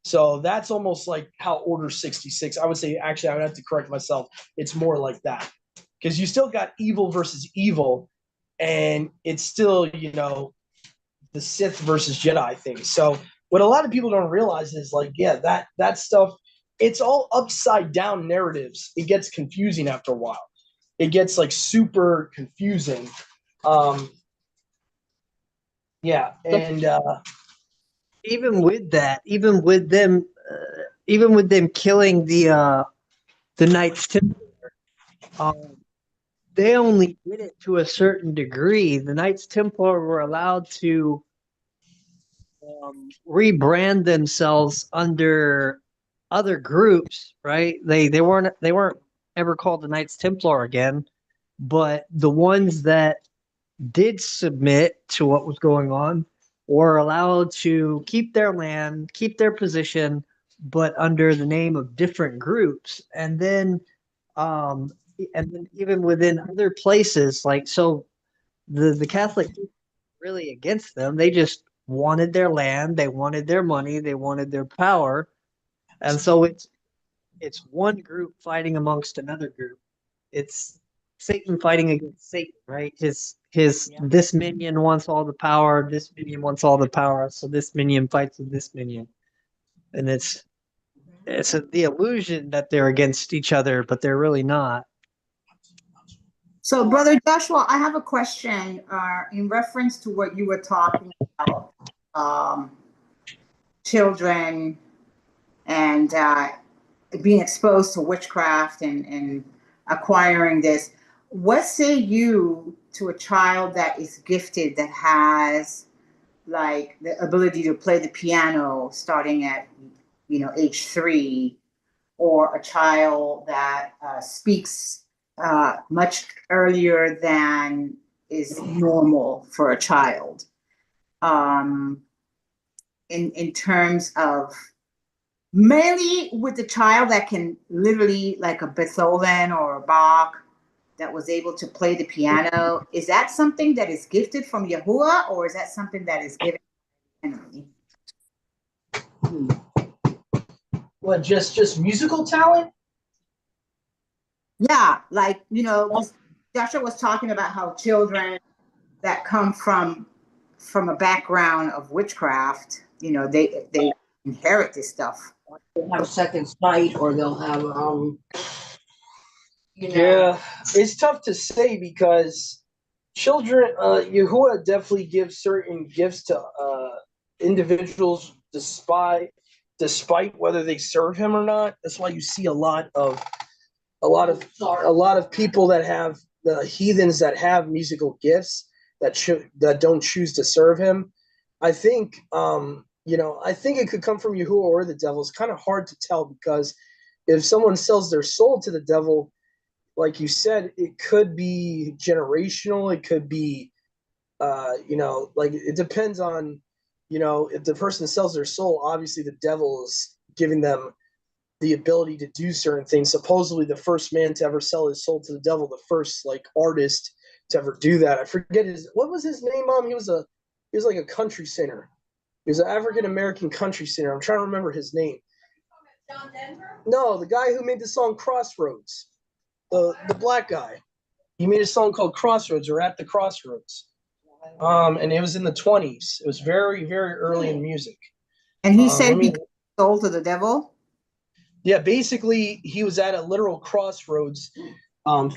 So that's almost like how Order 66. I would say, actually, I would have to correct myself. It's more like that, because you still got evil versus evil, and it's still the Sith versus Jedi thing. So what a lot of people don't realize is that stuff. It's all upside down narratives. It gets confusing after a while. It gets like super confusing. Yeah, and Even with that, even with them killing the Knights Templar, um, they only did it to a certain degree. The Knights Templar were allowed to rebrand themselves under other groups, right? They weren't ever called the Knights Templar again, but the ones that did submit to what was going on were allowed to keep their land, keep their position, but under the name of different groups. Um, and then even within other places, like so, the Catholic really against them. They just wanted their land, they wanted their money, they wanted their power, and so it's one group fighting amongst another group. It's Satan fighting against Satan, right? His This minion wants all the power, this minion wants all the power, so this minion fights with this minion, and the illusion that they're against each other, but they're really not. So, Brother Joshua, I have a question in reference to what you were talking about, children and being exposed to witchcraft and acquiring this. What say you to a child that is gifted, that has like the ability to play the piano starting at age 3, or a child that speaks much earlier than is normal for a child, in terms of mainly with the child that can literally, like a Beethoven or a Bach, that was able to play the piano? Is that something that is gifted from Yahuwah, or is that something that is given randomly? what, just musical talent? Yeah, like, Joshua was talking about how children that come from a background of witchcraft, they inherit this stuff. They'll have second sight, or they'll have Yeah, it's tough to say, because children, Yahuwah definitely gives certain gifts to individuals despite despite whether they serve him or not. That's why you see a lot of people that have the heathens that have musical gifts that don't choose to serve him. I think I think it could come from Yahuwah or the devil. It's kind of hard to tell because if someone sells their soul to the devil, like you said, it could be generational. It could be, like it depends on, if the person sells their soul, obviously the devil is giving them the ability to do certain things. Supposedly the first man to ever sell his soul to the devil, the first like artist to ever do that. I forget what was his name, Mom? He was like a country singer. He was an African American country singer. I'm trying to remember his name. John Denver? No, the guy who made the song Crossroads. The black guy. He made a song called Crossroads or At the Crossroads. And it was in the 20s. It was very, very early in music. And he said he sold to the devil? Yeah, basically he was at a literal crossroads,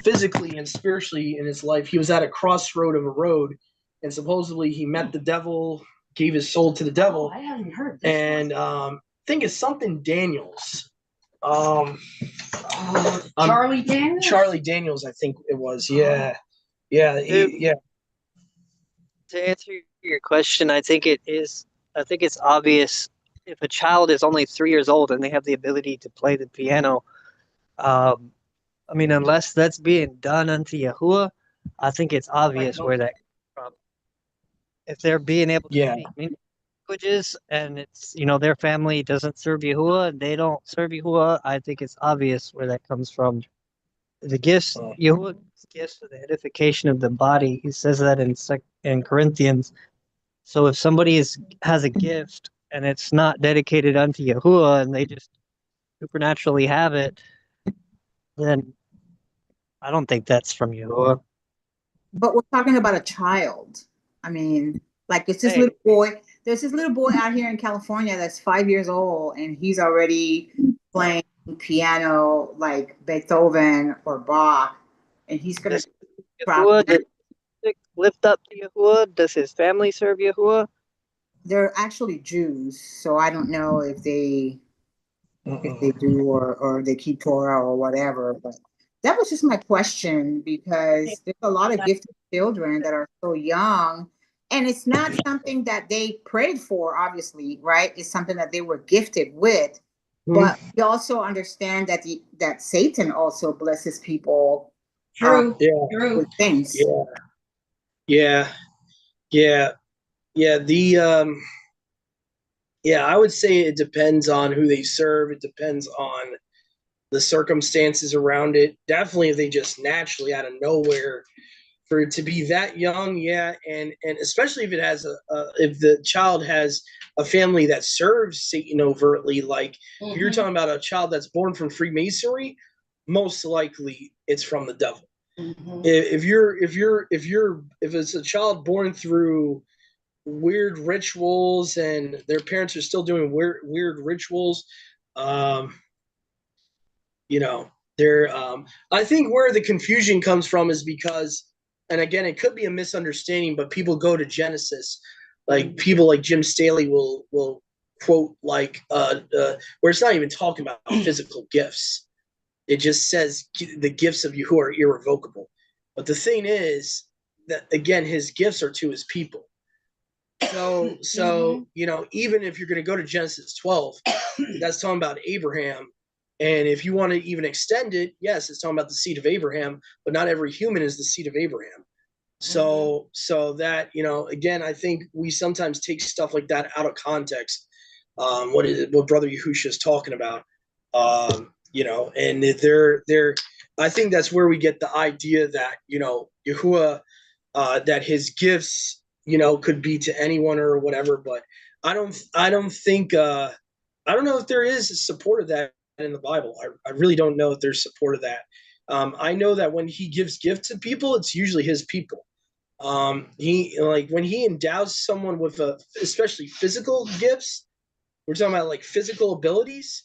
physically and spiritually in his life. He was at a crossroad of a road, and supposedly he met the devil, gave his soul to the devil. I haven't heard this. And I think it's something Daniels. Charlie Daniels? Charlie Daniels, I think it was. Yeah. Yeah. Yeah. To answer your question, I think it's obvious if a child is only 3 years old and they have the ability to play the piano. Unless that's being done unto Yahuwah, I think it's obvious where that comes from. If they're being able to speak many languages and it's, their family doesn't serve Yahuwah, they don't serve Yahuwah, I think it's obvious where that comes from. The gifts, Yahuwah gifts for the edification of the body. He says that in Corinthians. So if somebody has a gift and it's not dedicated unto Yahuwah and they just supernaturally have it, then I don't think that's from Yahuwah. But we're talking about a child. I mean, like it's this little boy. There's this little boy out here in California that's 5 years old, and he's already playing piano like Beethoven or Bach, and he's gonna lift up to Yahuwah. Does his family serve Yahuwah? They're actually Jews, so I don't know if they do or they keep Torah or whatever. But that was just my question because there's a lot of gifted children that are so young, and it's not something that they prayed for, obviously, right? It's something that they were gifted with. But we also understand that Satan also blesses people. True. True. With things. Yeah. I would say it depends on who they serve. It depends on the circumstances around it. Definitely if they just naturally out of nowhere for it to be that young, and especially if it has if the child has a family that serves Satan overtly, like if you're talking about a child that's born from Freemasonry, most likely it's from the devil. If it's a child born through weird rituals and their parents are still doing weird rituals, I think where the confusion comes from is because, and again, it could be a misunderstanding, but people go to Genesis, like people like Jim Staley will quote like where it's not even talking about physical gifts. It just says the gifts of Yahuwah are irrevocable. But the thing is that, again, his gifts are to his people. So even if you're going to go to Genesis 12, that's talking about Abraham. And if you want to even extend it, yes, it's talking about the seed of Abraham, but not every human is the seed of Abraham. So that, again, I think we sometimes take stuff like that out of context. What Brother Yahusha is talking about. And I think that's where we get the idea that, Yahuwah, that his gifts, could be to anyone or whatever, but I don't think, I don't know if there is support of that in the Bible. I really don't know if there's support of that. I know that when he gives gifts to people, it's usually his people. When he endows someone with especially physical gifts, we're talking about like physical abilities.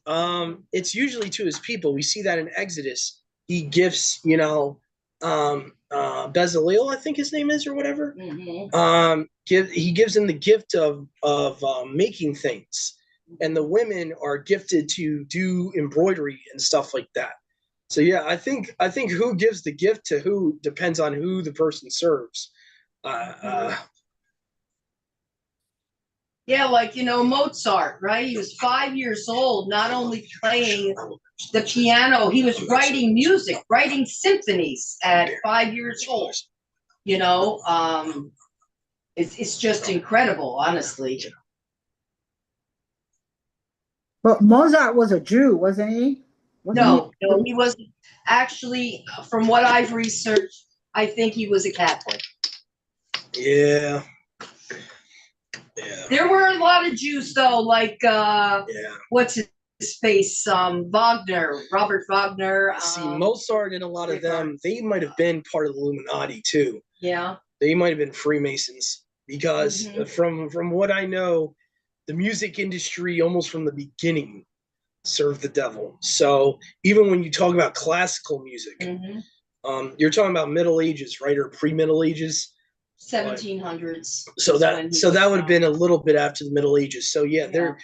It's usually to his people. We see that in Exodus. He gifts, Bezalel, I think his name is, or whatever. He gives him the gift of making things, and the women are gifted to do embroidery and stuff like that. So yeah, I think who gives the gift to who depends on who the person serves. Yeah, like, Mozart, right? He was 5 years old, not only playing the piano, he was writing music, writing symphonies at 5 years old. It's just incredible, honestly. But Mozart was a Jew, wasn't he? No, he wasn't. Actually, from what I've researched, I think he was a Catholic. Yeah. There were a lot of Jews, though, like what's his face? Wagner, Robert Wagner. See, Mozart and a lot of them, they might have been part of the Illuminati too. Yeah. They might have been Freemasons because from what I know, the music industry almost from the beginning served the devil. So even when you talk about classical music, you're talking about Middle Ages, right, or pre-Middle Ages. 1700s. So that would have been a little bit after the Middle Ages. So yeah, they're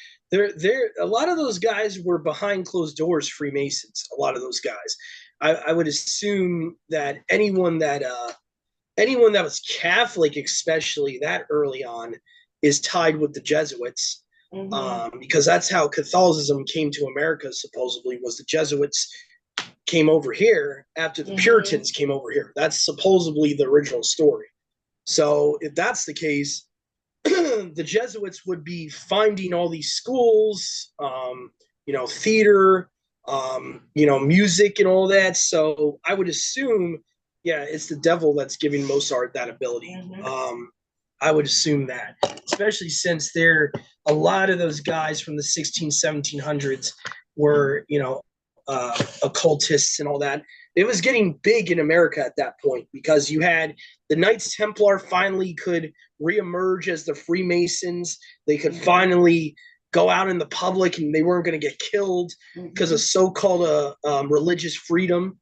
a lot of those guys were behind closed doors Freemasons. A lot of those guys, I would assume that anyone that was Catholic, especially that early on, is tied with the Jesuits, because that's how Catholicism came to America. Supposedly, was the Jesuits came over here after the Puritans came over here. That's supposedly the original story. So if that's the case, the Jesuits would be finding all these schools, theater, music and all that. So I would assume, yeah, it's the devil that's giving Mozart that ability. I would assume that, especially since a lot of those guys from the 1700s were, occultists and all that. It was getting big in America at that point because you had the Knights Templar finally could reemerge as the Freemasons. They could finally go out in the public and they weren't going to get killed because of so-called religious freedom.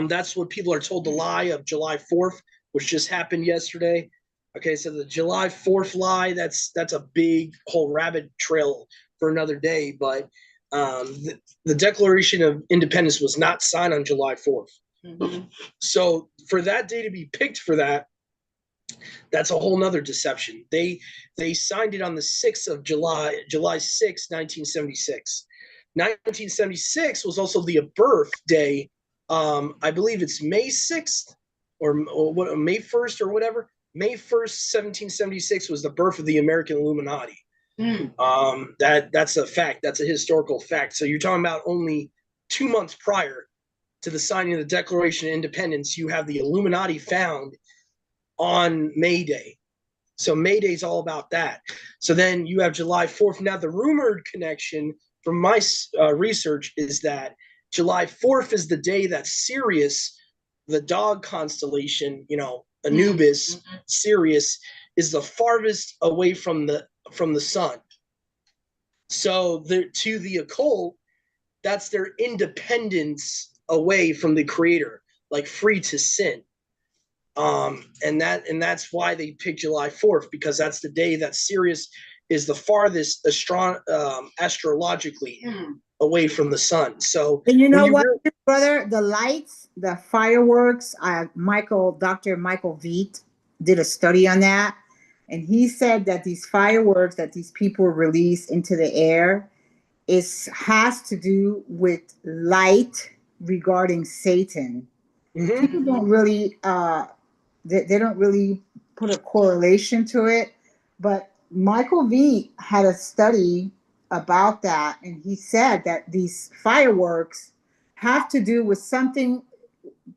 That's what people are told the lie of July 4th, which just happened yesterday. Okay, so the July 4th lie, that's a big whole rabbit trail for another day, but the Declaration of Independence was not signed on July 4th. So for that day to be picked for that's a whole nother deception. They signed it on the 6th of July 6, 1976. 1976 was also the birthday. I believe it's May 6th or what, May 1st or whatever. May 1st, 1776 was the birth of the American Illuminati. That's a fact. That's a historical fact. So you're talking about only 2 months prior to the signing of the Declaration of Independence, you have the Illuminati found on May Day. So May Day is all about that. So then you have July 4th. Now the rumored connection from my research is that July 4th is the day that Sirius, the dog constellation, Anubis, Sirius, is the farthest away from the sun. So to the occult, that's their independence away from the creator, like free to sin. And that's why they picked July 4th, because that's the day that Sirius is the farthest astrologically away from the sun. So and you know what, brother, the lights, the fireworks, Dr. Michael Veet did a study on that. And he said that these fireworks that these people release into the air has to do with light regarding Satan. People don't really they don't really put a correlation to it, but Michael V had a study about that, and he said that these fireworks have to do with something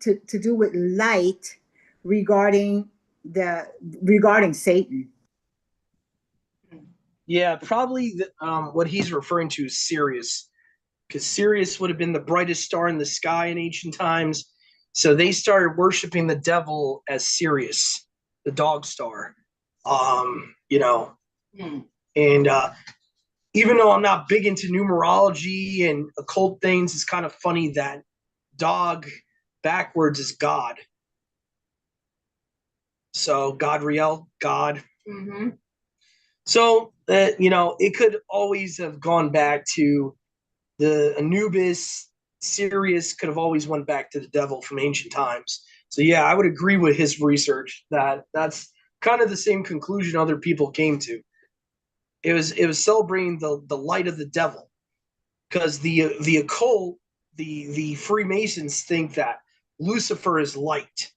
to do with light regarding Satan. Yeah, probably what he's referring to is Sirius, because Sirius would have been the brightest star in the sky in ancient times. So they started worshiping the devil as Sirius, the dog star. And even though I'm not big into numerology and occult things, it's kind of funny that dog backwards is God. So Godriel, God. So, it could always have gone back to the Anubis. Sirius could have always went back to the devil from ancient times. So, yeah, I would agree with his research that that's kind of the same conclusion other people came to. It was celebrating the light of the devil, because the occult, the Freemasons think that Lucifer is light,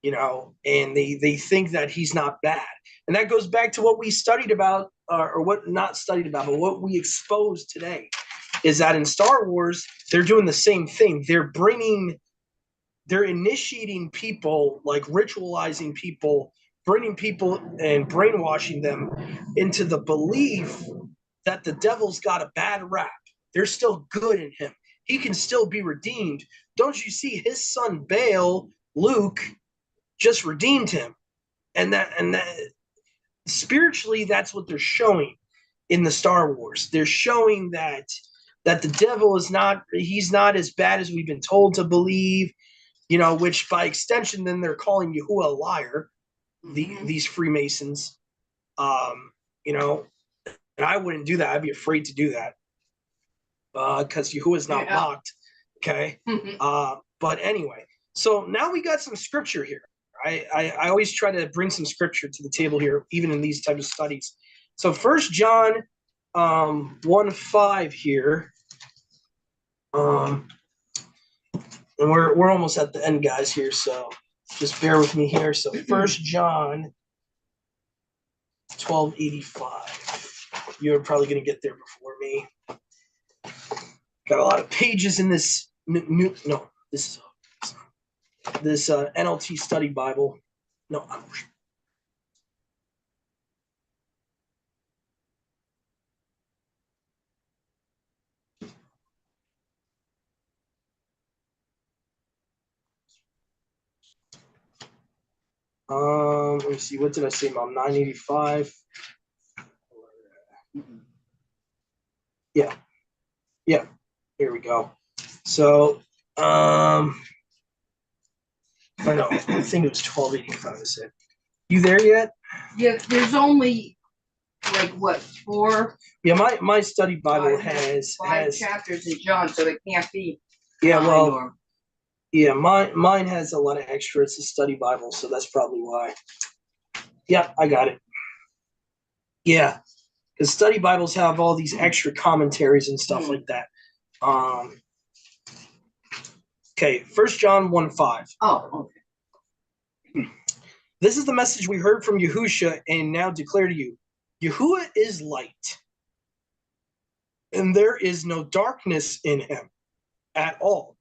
and they think that he's not bad. And that goes back to what we studied about, or what not studied about, but what we exposed today, is that in Star Wars, they're doing the same thing. They're initiating people, like ritualizing people, bringing people and brainwashing them into the belief that the devil's got a bad rap. There's still good in him. He can still be redeemed. Don't you see his son Baal, Luke, just redeemed him? And that spiritually, that's what they're showing in the Star Wars. They're showing that the devil he's not as bad as we've been told to believe, which by extension, then they're calling Yahuwah a liar, these Freemasons. And I wouldn't do that. I'd be afraid to do that, because Yahuwah's not mocked. Okay. But anyway, so now we got some scripture here. I always try to bring some scripture to the table here, even in these types of studies. So 1 John 1:5 here. And we're almost at the end, guys, here, so just bear with me here. So 1 John 12:85. You're probably going to get there before me. Got a lot of pages in this this NLT study Bible. No, let me see. What did I say, Mom? 985. Yeah. Here we go. So, I know. I think it was 1285. I said. You there yet? Yeah, there's only like what, 4? Yeah, my study Bible has chapters in John, so it can't be. Yeah, well, yeah, mine has a lot of extra. It's a study Bible, so that's probably why. Yeah, I got it. Yeah, because study Bibles have all these extra commentaries and stuff like that. Okay, 1 John 1:5. Oh, okay. This is the message we heard from Yahusha and now declare to you. Yahuwah is light, and there is no darkness in him at all.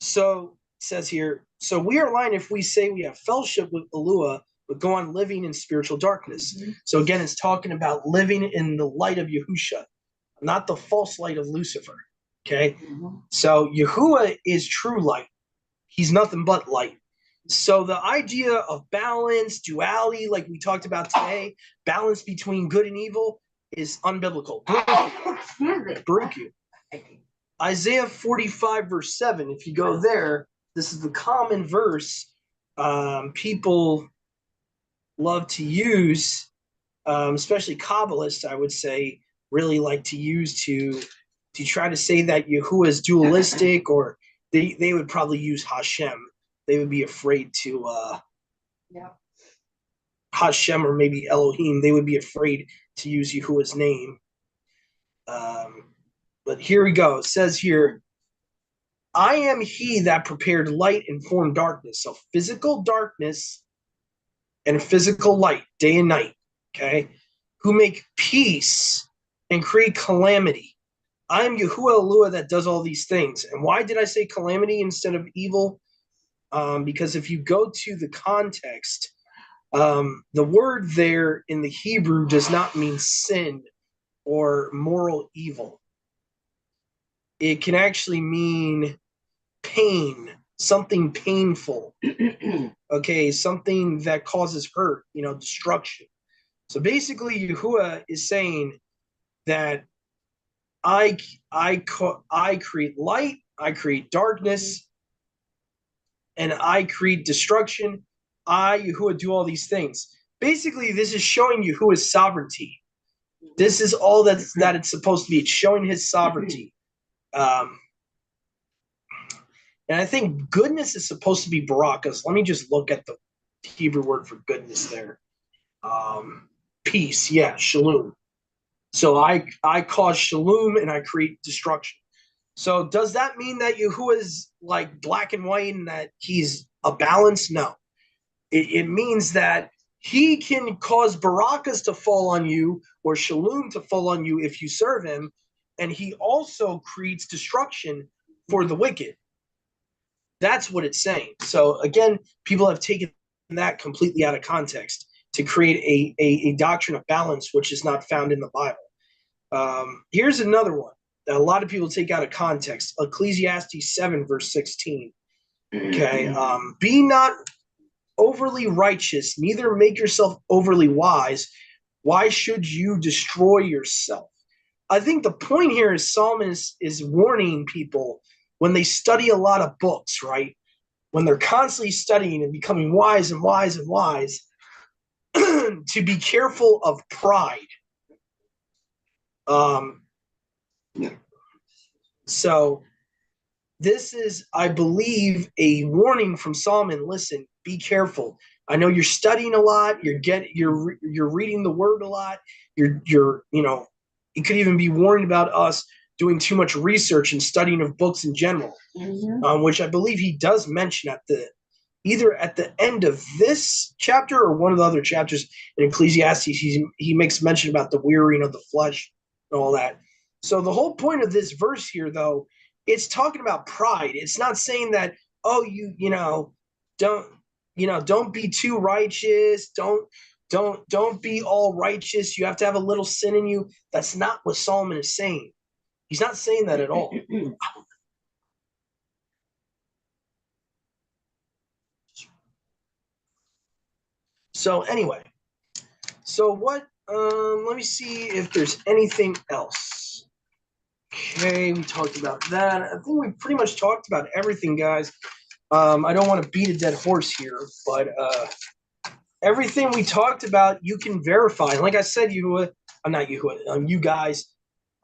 So it says here, so we are lying if we say we have fellowship with Yahuwah, but go on living in spiritual darkness. Mm-hmm. So again, it's talking about living in the light of Yahusha, not the false light of Lucifer. Okay? Mm-hmm. So Yahuwah is true light. He's nothing but light. So the idea of balance, duality, like we talked about today, balance between good and evil, is unbiblical. Baruch you. Isaiah 45 verse 7, if you go there, this is the common verse people love to use, especially Kabbalists, I would say, really like to use to try to say that Yahuwah is dualistic, or they would probably use Hashem. They would be afraid to Hashem, or maybe Elohim. They would be afraid to use Yahuwah's name. But here we go. It says here, I am he that prepared light and formed darkness. So physical darkness and physical light, day and night, okay? Who make peace and create calamity. I am Yahuwah Eluah that does all these things. And why did I say calamity instead of evil? Because if you go to the context, the word there in the Hebrew does not mean sin or moral evil. It can actually mean pain, something painful. Okay, something that causes hurt, destruction. So basically, Yahuwah is saying that I create light, I create darkness, and I create destruction. I, Yahuwah, do all these things. basically this is showing you who is sovereignty. This is all that it's supposed to be. It's showing his sovereignty. And I think goodness is supposed to be barakas. Let me just look at the Hebrew word for goodness there. Peace, yeah, shalom. So I cause shalom and I create destruction. So does that mean that Yahuwah is like black and white and that he's a balance? No. It means that he can cause barakas to fall on you or shalom to fall on you if you serve him. And he also creates destruction for the wicked. That's what it's saying. So again, people have taken that completely out of context to create a doctrine of balance, which is not found in the Bible. Here's another one that a lot of people take out of context. Ecclesiastes 7, verse 16. Okay. Be not overly righteous, neither make yourself overly wise. Why should you destroy yourself? I think the point here is Solomon is warning people when they study a lot of books, right? When they're constantly studying and becoming wise and wise and wise, to be careful of pride. So this is, I believe, a warning from Solomon. Listen, be careful. I know you're studying a lot. You're reading the word a lot. You're it could even be warned about us doing too much research and studying of books in general, which I believe he does mention either at the end of this chapter or one of the other chapters in Ecclesiastes. He makes mention about the wearying of the flesh and all that. So the whole point of this verse here, though, it's talking about pride. It's not saying that, oh, don't be too righteous. Don't be all righteous. You have to have a little sin in you. That's not what Solomon is saying. He's not saying that at all. So anyway, what? Let me see if there's anything else. Okay, we talked about that. I think we pretty much talked about everything, guys. I don't want to beat a dead horse here, but everything we talked about, you can verify. And like I said, you guys,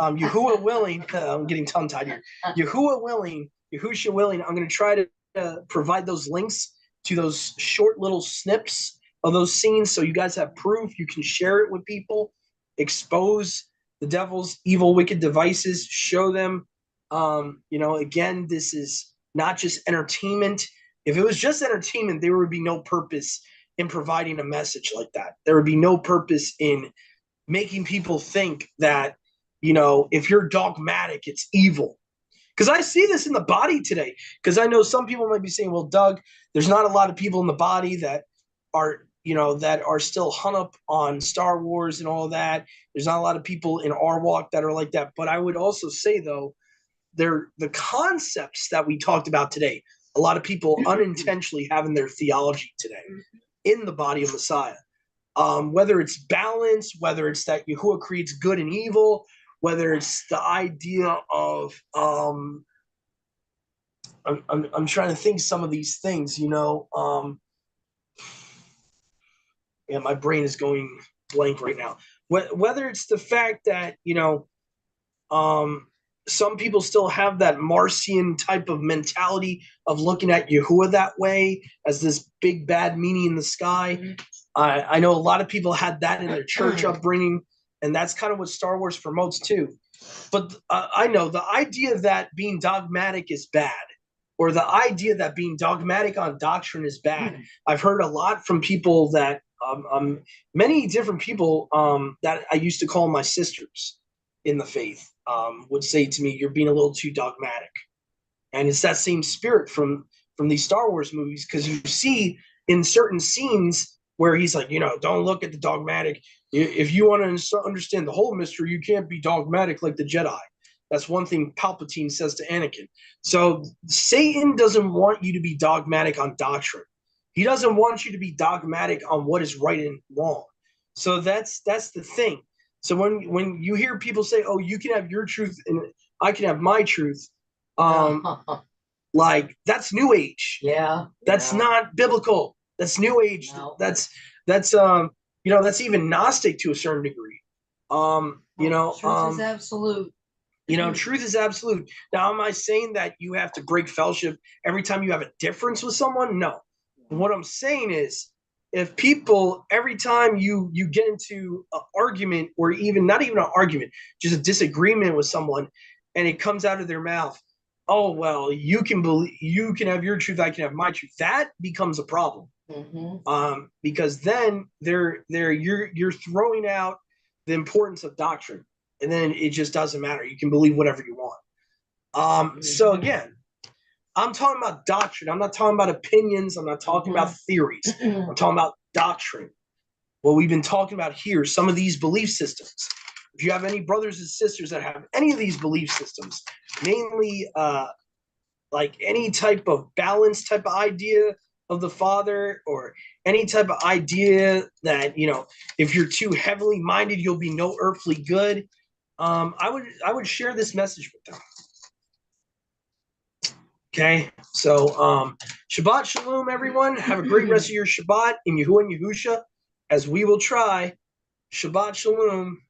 Yahuwah willing, I'm getting tongue-tied here. Yahuwah willing, Yahusha willing, I'm going to try to provide those links to those short little snips of those scenes so you guys have proof. You can share it with people, expose the devil's evil, wicked devices, show them. Again, this is not just entertainment. If it was just entertainment, there would be no purpose in providing a message like that. There would be no purpose in making people think that, if you're dogmatic, it's evil. Because I see this in the body today. Because I know some people might be saying, well, Doug, there's not a lot of people in the body that are still hung up on Star Wars and all that. There's not a lot of people in our walk that are like that. But I would also say, though, the concepts that we talked about today, a lot of people unintentionally have in their theology today in the body of Messiah. Whether it's balance, whether it's that Yahuwah creates good and evil, whether it's the idea of I'm trying to think some of these things, yeah, my brain is going blank right now. Whether it's the fact that, some people still have that Marcion type of mentality of looking at Yahuwah that way as this big bad meanie in the sky. I know a lot of people had that in their church upbringing, and that's kind of what Star Wars promotes too. But I know the idea that being dogmatic is bad, or the idea that being dogmatic on doctrine is bad. I've heard a lot from people that many different people that I used to call my sisters in the faith would say to me, you're being a little too dogmatic. And it's that same spirit from these Star Wars movies, because you see in certain scenes where he's like, don't look at the dogmatic. If you want to understand the whole mystery, you can't be dogmatic like the Jedi. That's one thing Palpatine says to Anakin. So Satan doesn't want you to be dogmatic on doctrine. He doesn't want you to be dogmatic on what is right and wrong. So that's the thing. So when you hear people say, oh, you can have your truth and I can have my truth, like that's New Age. Yeah. That's not biblical. That's New Age. No. That's that's even Gnostic to a certain degree. Truth is absolute. Truth is absolute. Now, am I saying that you have to break fellowship every time you have a difference with someone? No. What I'm saying is, if people, every time you get into an argument, or even not even an argument, just a disagreement with someone, and it comes out of their mouth, oh, well, you can have your truth, I can have my truth, that becomes a problem. Because then you're throwing out the importance of doctrine, and then it just doesn't matter. You can believe whatever you want. So again, I'm talking about doctrine. I'm not talking about opinions. I'm not talking about theories. I'm talking about doctrine. What we've been talking about here, some of these belief systems. If you have any brothers and sisters that have any of these belief systems, mainly like any type of balanced type of idea of the Father, or any type of idea that, if you're too heavily minded, you'll be no earthly good, I would share this message with them. Okay, so Shabbat Shalom, everyone. Have a great rest of your Shabbat in Yahuwah and Yahusha, as we will try. Shabbat Shalom.